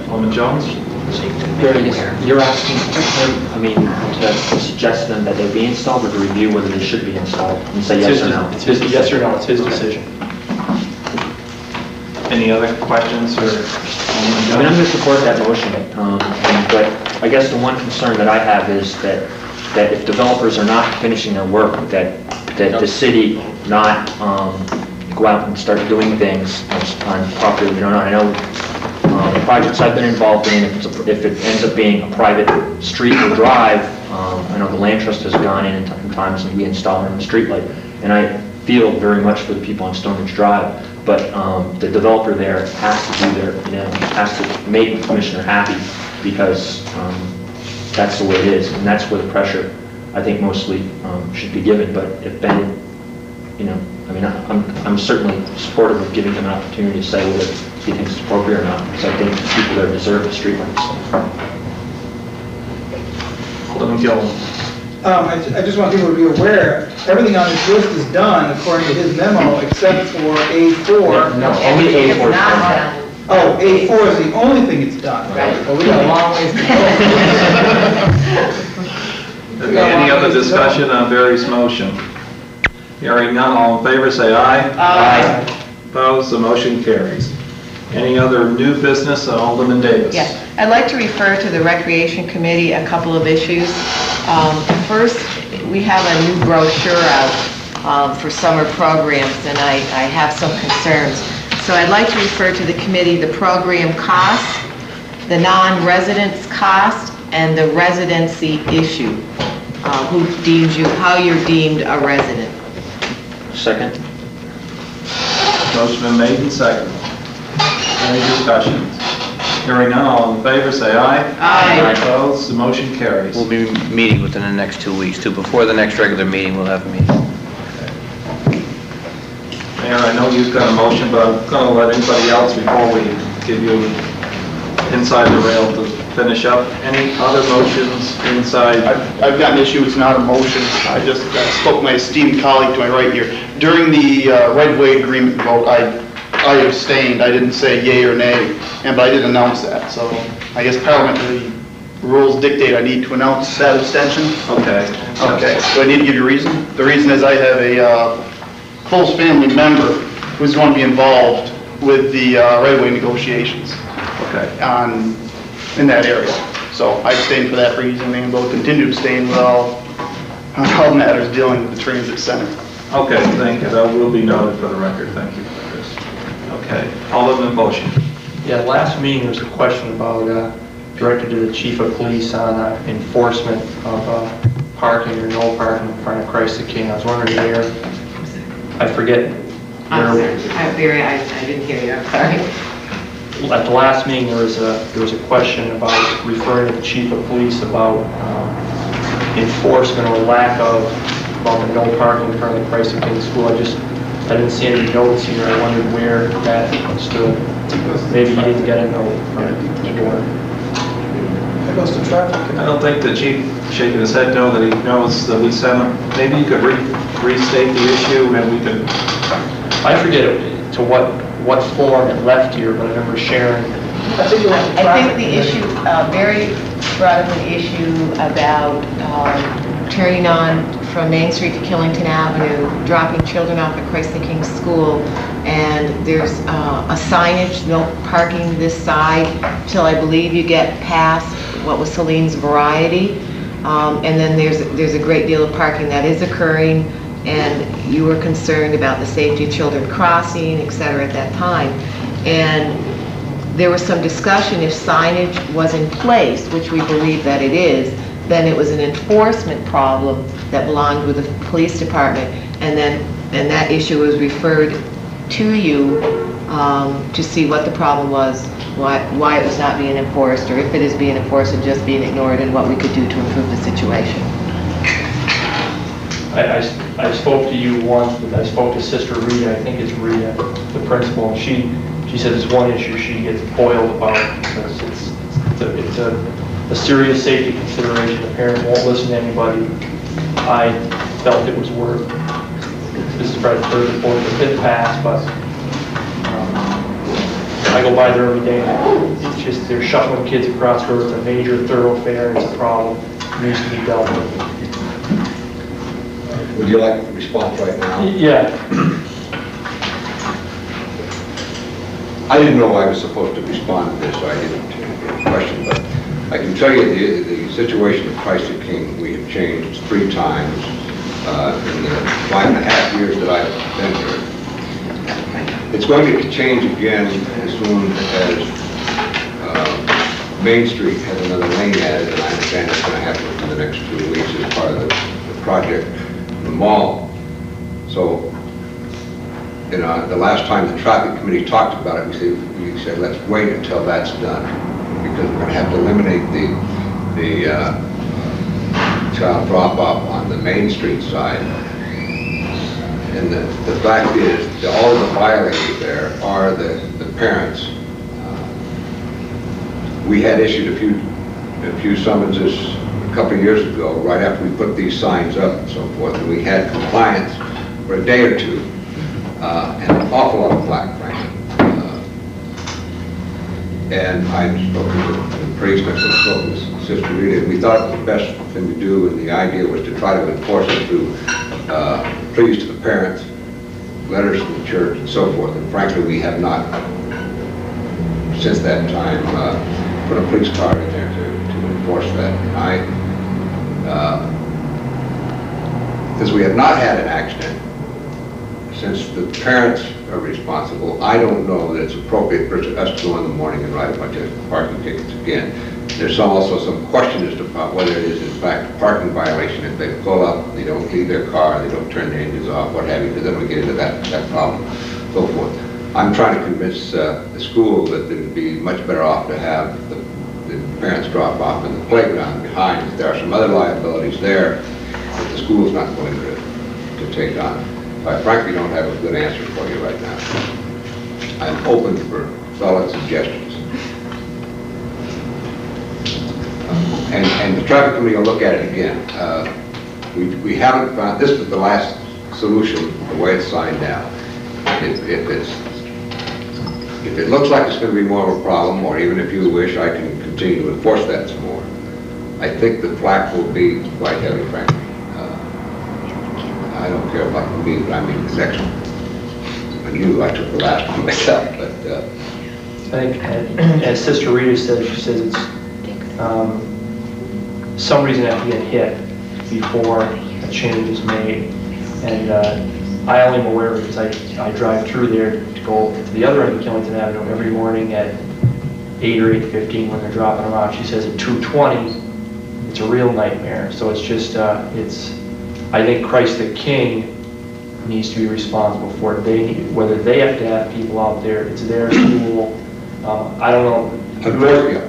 Alderman Jones? You're asking him, I mean, to suggest them that they be installed or to review whether they should be installed and say yes or no? It's his, yes or no, it's his decision. Any other questions or? I mean, I'm going to support that motion, but I guess the one concern that I have is that if developers are not finishing their work, that the city not go out and start doing things on property we don't own. I know the projects I've been involved in, if it ends up being a private street or drive, I know the land trust has gone in times and we install a streetlight, and I feel very much for the people on Stone Ridge Drive, but the developer there has to do has to make the commissioner happy because that's the way it is, and that's where the pressure, I think, mostly should be given. But if Ben, I mean, I'm certainly supportive of giving him an opportunity to say whether he thinks it's appropriate or not, because I think people there deserve the streetlights. Alderman Gillen. I just want people to be aware, everything on this list is done according to his memo, except for A4. No, only It's A4 is not done. done. Oh, A4 is the only thing it's done. Right. Well, we got a long ways to go. Okay, any other discussion on Barry's motion? Hearing none, all in favor say aye. Aye. Opposed, the motion carries. Any other new business, Alderman Davis? Yes, I'd like to refer to the Recreation Committee a couple of issues. First, we have a new brochure out for summer programs, and I have some concerns. So I'd like to refer to the committee the program costs, the non-residence cost, and the residency issue. Who deems you, how you're deemed a resident. Second? Motion been made and seconded. Any discussions? Hearing none, all in favor say aye. Aye. Opposed, the motion carries. We'll be meeting within the next 2 weeks, too. Before the next regular meeting, we'll have a meeting. Mayor, I know you've got a motion, but I'm going to let anybody else before we give you inside the rail to finish up. Any other motions inside? I've got an issue, it's not a motion. I just spoke to my esteemed colleague to my right here. During the right-of-way agreement vote, I abstained. I didn't say yay or nay, but I did announce that. So I guess parliamentary rules dictate I need to announce that abstention. Okay. Okay, so I need to give you a reason. The reason is I have a close family member who's going to be involved with the right-of-way negotiations Okay. in that area. So I abstained for that reason, and will continue to abstain with all matters dealing with the transit center. Okay, thank you. That will be noted for the record. Thank you, Chris. Okay. Alderman Bochamp. Yeah, last meeting, there was a question about, directed to the chief of police on enforcement of parking or no parking in front of Christ the King. I was wondering where, I forget. I'm where- sorry, I didn't hear you, I'm sorry. At the last meeting, there was a question about referring to the chief of police about enforcement or lack of, about the no parking in front of the Christ the King school. I didn't see any notes here. I wondered where that stood. Maybe you didn't get a note from the board. That goes to traffic. I don't think the chief shaking his head no, that he knows that we sent him. Maybe you could restate the issue and we could... I forget to what form it left here, but I remember sharing. I think it was the I traffic. think the issue, Barry brought up an issue about turning on from Main Street to Killington Avenue, dropping children off at Christ the King School, and there's a signage, no parking this side till I believe you get past what was Celine's Variety, and then there's a great deal of parking that is occurring, and you were concerned about the safety of children crossing, et cetera, at that time. And there was some discussion if signage was in place, which we believe that it is, then it was an enforcement problem that belonged with the police department, and that issue was referred to you to see what the problem was, why it was not being enforced, or if it is being enforced and just being ignored, and what we could do to improve the situation. I spoke to you once, but I spoke to Sister Rita, I think it's Rita, the principal, and she said there's one issue she gets boiled about, because it's a serious safety consideration. The parent won't listen to anybody. I felt it was worth, this is probably the third or fourth or fifth pass, but I go by there every day, and it's just, they're shuttling kids across the road. It's a major thoroughfare, it's a problem, it needs to be dealt with. Would you like a response right now? Yeah. I didn't know I was supposed to respond to this, so I didn't question, but I can tell you the situation at Christ the King, we have changed 3 times in the 5.5 years that I've been here. It's going to change again as soon as Main Street has another lane added, and I understand it's going to happen in the next 2 weeks as part of the project in the mall. So, you know, the last time the traffic committee talked about it, we said let's wait until that's done, because we're going to have to eliminate the child drop-off on the Main Street side. And the fact is, all of the violators there are the parents. We had issued a few summonses a couple of years ago, right after we put these signs up and so forth, and we had compliance for a day or two, and an awful lot of flack, frankly. And I spoke to the priest, I spoke with Sister Rita, and we thought it was the best thing to do, and the idea was to try to enforce it through pleas to the parents, letters from the church, and so forth. And frankly, we have not, since that time, put a police car in there to enforce that. Because we have not had an accident, since the parents are responsible, I don't know that it's appropriate for us to go in the morning and write a bunch of parking tickets again. There's also some question as to whether it is in fact a parking violation if they pull up, they don't leave their car, they don't turn the engines off, what have you, because then we get into that problem, so forth. I'm trying to convince the school that it would be much better off to have the parents drop off in the playground behind. There are some other liabilities there that the school's not willing to take on. I frankly don't have a good answer for you right now. I'm open for solid suggestions. And the traffic committee will look at it again. We haven't found, this is the last solution, the way it's signed now. If it looks like it's going to be more of a problem, or even if you wish, I can continue to enforce that some more. I think the flack will be quite heavy, frankly. I don't care about me, but I mean the next one. I knew I took the last one myself, but... I think, as Sister Rita said, she says it's, some reason have to get hit before a change is made. And I only am aware of it because I drive through there to go to the other end of Killington Avenue every morning at 8 or 8:15 when they're dropping them off. She says at 2:20, it's a real nightmare. So it's just, I think Christ the King needs to be responsible for it. Whether they have to have people out there, it's their school. I don't know.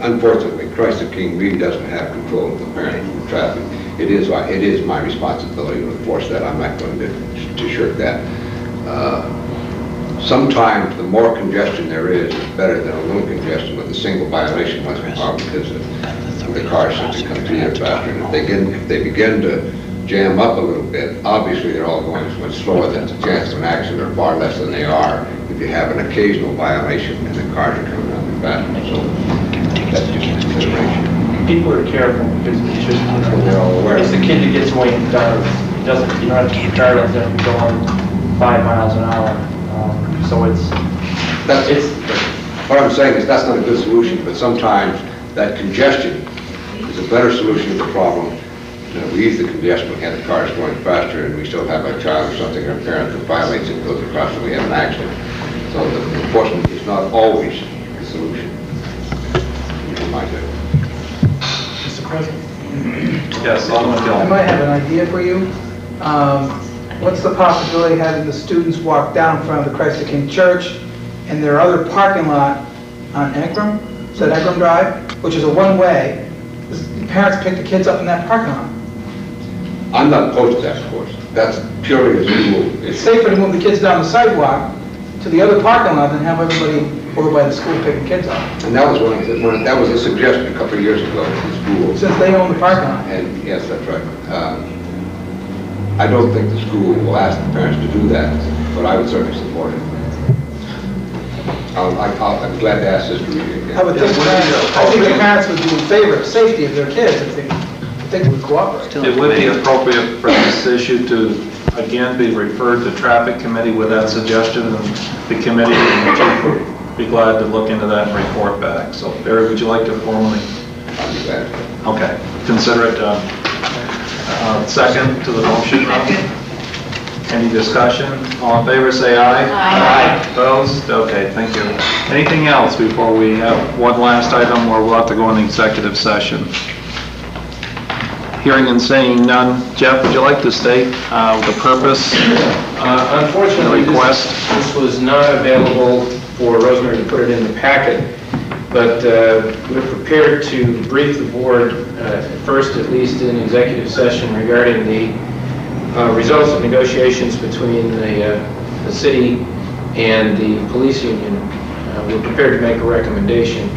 Unfortunately, Christ the King really doesn't have control of the parents and the traffic. It is my responsibility to enforce that. I'm not going to shirk that. Sometimes the more congestion there is better than a little congestion with a single violation once in a while, because the cars simply come through there faster. And if they begin to jam up a little bit, obviously they're all going much slower than the chance of an accident, or far less than they are if you have an occasional violation and the cars are coming around there faster. So that's just a consideration. People are careful because it's just, They're all aware. it's the kid that gets away from down. He doesn't, you don't have to keep car lines that can go on 5 miles an hour. So What I'm saying is that's not a good solution, but sometimes that congestion is a better solution to the problem. You know, we ease the congestion, we have the cars going faster, and we still have a child or something, or a parent that violates it, goes across, and we have an accident. So the enforcement is not always the solution. In my view. Mr. President? Yes, Alderman I Gillum. might have an idea for you. What's the possibility of having the students walk down in front of the Christ the King Church and their other parking lot on Egram? Is that Egram Drive? Which is a one-way. The parents pick the kids up in that parking lot. I'm not opposed to that, of course. That's purely a rule. It's safer to move the kids down the sidewalk to the other parking lot than have everybody over by the school picking kids up. And that was that was a suggestion a couple of years ago to the school. Since they own the parking lot. And yes, that's right. I don't think the school will ask the parents to do that, but I would certainly support it. I'm glad to ask this to read it again. I think the parents would be in favor of safety of their kids if they would cooperate. It would be appropriate for this issue to, again, be referred to Traffic Committee with that suggestion, and the committee would be glad to look into that and report back. So, Barry, would you like to formally? I'd be glad to. Okay, consider it done. Second to the motion. Any discussion? All in favor, say aye. Aye. Opposed? Okay, thank you. Anything else before we have one last item where we'll have to go in executive session? Hearing and saying none. Jeff, would you like to state the purpose? Unfortunately, this was not available for Rosemary to put it in the packet, but we're prepared to brief the board first, at least in executive session, regarding the results of negotiations between the city and the police union. We're prepared to make a recommendation,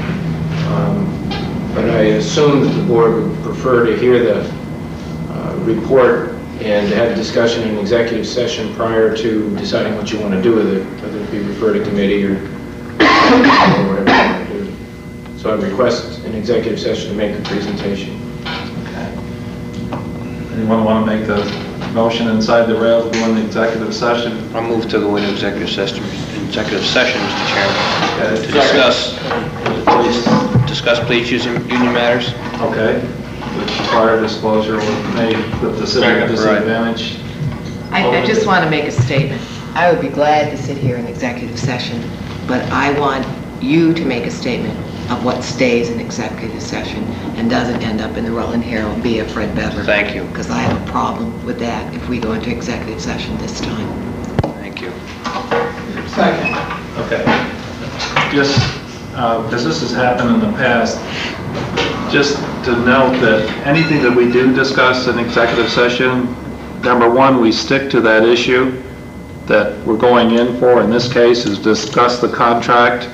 but I assume that the board would prefer to hear the report and have a discussion in executive session prior to deciding what you want to do with it, whether it be referred to committee or whatever you want to do. So I request an executive session to make the presentation. Okay. Anyone want to make the motion inside the rails to go into executive session? I'll move to go into executive session, Mr. Chairman, Okay. to discuss police union matters. Okay. With prior disclosure made with the city disadvantage. I just want to make a statement. I would be glad to sit here in executive session, but I want you to make a statement of what stays in executive session and doesn't end up in the Rutland Herald via Fred Bever. Thank you. Because I have a problem with that if we go into executive session this time. Thank you. Second. Okay. Just, because this has happened in the past, just to note that anything that we do discuss in executive session, number one, we stick to that issue that we're going in for. In this case, is discuss the contract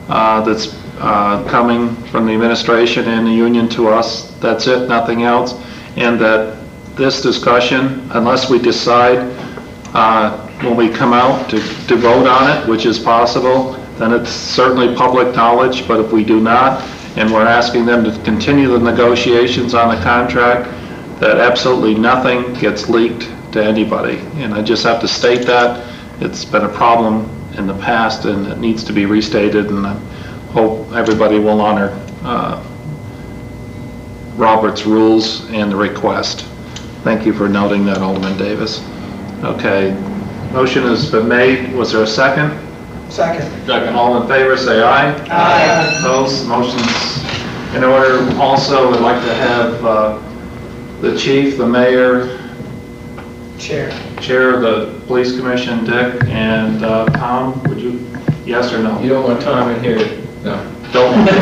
that's coming from the administration and the union to us. That's it, nothing else. And that this discussion, unless we decide when we come out to vote on it, which is possible, then it's certainly public knowledge. But if we do not, and we're asking them to continue the negotiations on the contract, that absolutely nothing gets leaked to anybody. And I just have to state that. It's been a problem in the past, and it needs to be restated, and I hope everybody will honor Robert's rules and the request. Thank you for noting that, Alderman Davis. Okay, motion has been made. Was there a second? Second. All in favor, say aye. Aye. Opposed, motion's in order. Also, I'd like to have the chief, the mayor, Chair. chair of the police commission, Dick, and Tom, would you, yes or no? You don't want Tom in here, no. Don't. He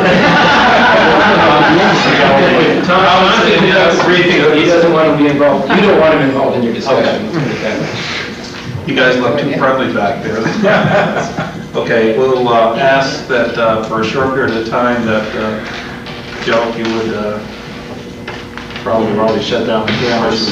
doesn't want to be involved, you don't want him involved in your discussion. Let's put it that way. You guys look too friendly back there. Okay, we'll ask that for a short period of time that, Joe, you would probably shut down the cameras.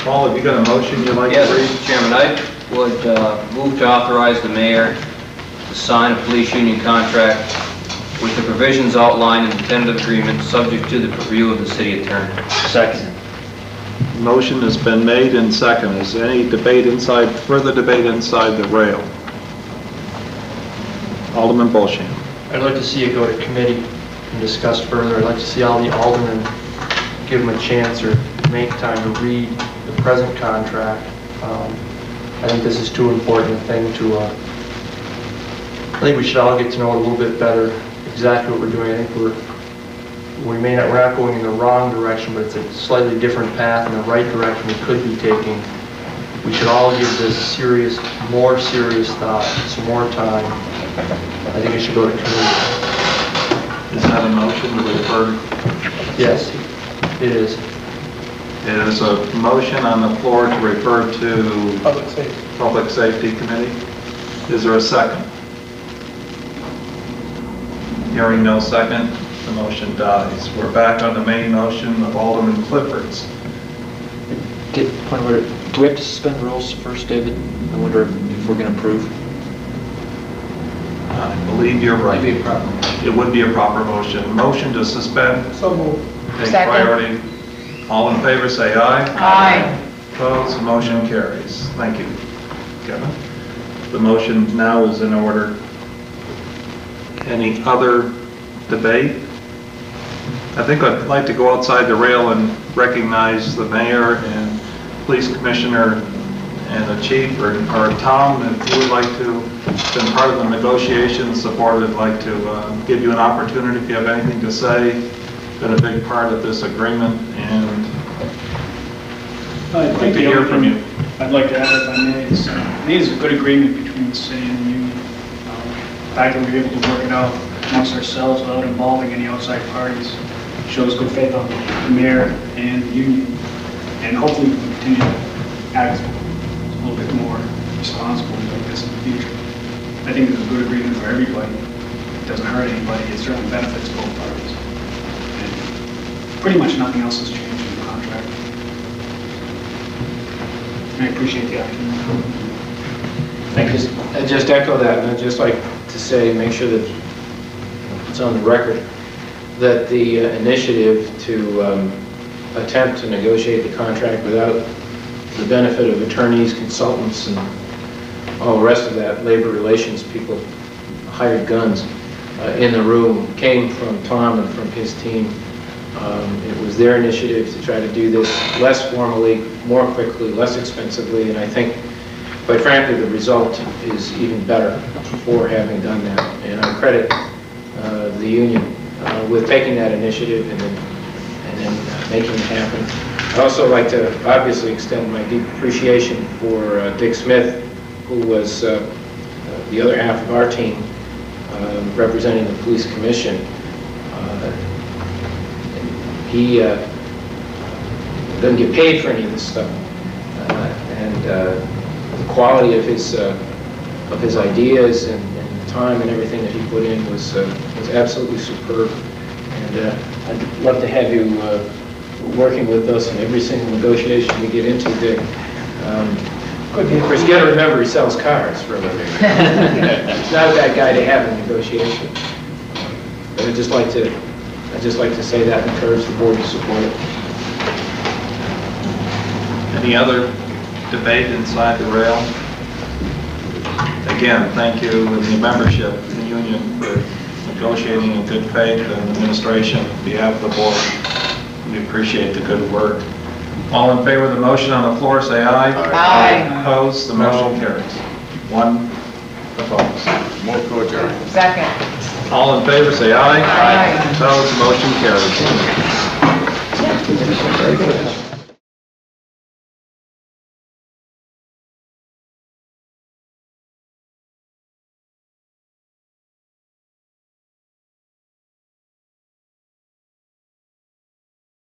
Paul, have you got a motion you'd like to Yes, read? Mr. Chairman, I would move to authorize the mayor to sign a police union contract with the provisions outlined in the tentative agreement, subject to the review of the city attorney. Second. Motion has been made and second. Is there any further debate inside the rail? Alderman Bochamp. I'd like to see it go to committee and discuss further. I'd like to see all the aldermen give them a chance or make time to read the present contract. I think this is too important a thing to, I think we should all get to know it a little bit better, exactly what we're doing. I think we're not going in the wrong direction, but it's a slightly different path in the right direction we could be taking. We should all give this more serious thought, some more time. I think it should go to committee. Is that a motion to refer? Yes, it is. It is a motion on the floor to refer to Public Safety Committee. Is there a second? Hearing no second, the motion dies. We're back on the main motion of Alderman Clifford's. Do we have to suspend the rules first, David? I wonder if we're going to approve. I believe you're right. It would be a proper motion. Motion to suspend. So moved. Take Second. priority. All in favor, say aye. Aye. Opposed, the motion carries. Thank you, Kevin. The motion now is in order. Any other debate? I think I'd like to go outside the rail and recognize the mayor and police commissioner and the chief, or Tom, if you would like to, been part of the negotiations, the board would like to give you an opportunity if you have anything to say. Been a big part of this agreement, and I'd like to hear from you. I'd like to add, if I may, is, I think it's a good agreement between the city and the union. The fact that we were able to work it out amongst ourselves without involving any outside parties shows good faith on the mayor and the union. And hopefully we can continue to act a little bit more responsibly like this in the future. I think it's a good agreement for everybody. It doesn't hurt anybody. It certainly benefits both parties. And pretty much nothing else has changed in the contract. I appreciate the opportunity. I just echo that, and I'd just like to say, make sure that it's on the record, that the initiative to attempt to negotiate the contract without the benefit of attorneys, consultants, and all the rest of that, labor relations people, hired guns in the room, came from Tom and from his team. It was their initiative to try to do this less formally, more quickly, less expensively, and I think, quite frankly, the result is even better for having done that. And I credit the union with taking that initiative and then making it happen. I'd also like to obviously extend my deep appreciation for Dick Smith, who was the other half of our team representing the police commission. He doesn't get paid for any of this stuff, and the quality of his ideas and the time and everything that he put in was absolutely superb. And I'd love to have you working with us in every single negotiation we get into, Dick. Of course, you got to remember he sells cars for a living. He's not a bad guy to have in negotiation. But I'd just like to say that and encourage the board to support it. Any other debate inside the rail? Again, thank you and the membership of the union for negotiating in good faith, and administration on behalf of the board. We appreciate the good work. All in favor of the motion on the floor, say aye. Aye. Opposed, the motion carries. One opposed. Move to adjourn. Second. All in favor, say aye. Aye. Opposed, the motion carries.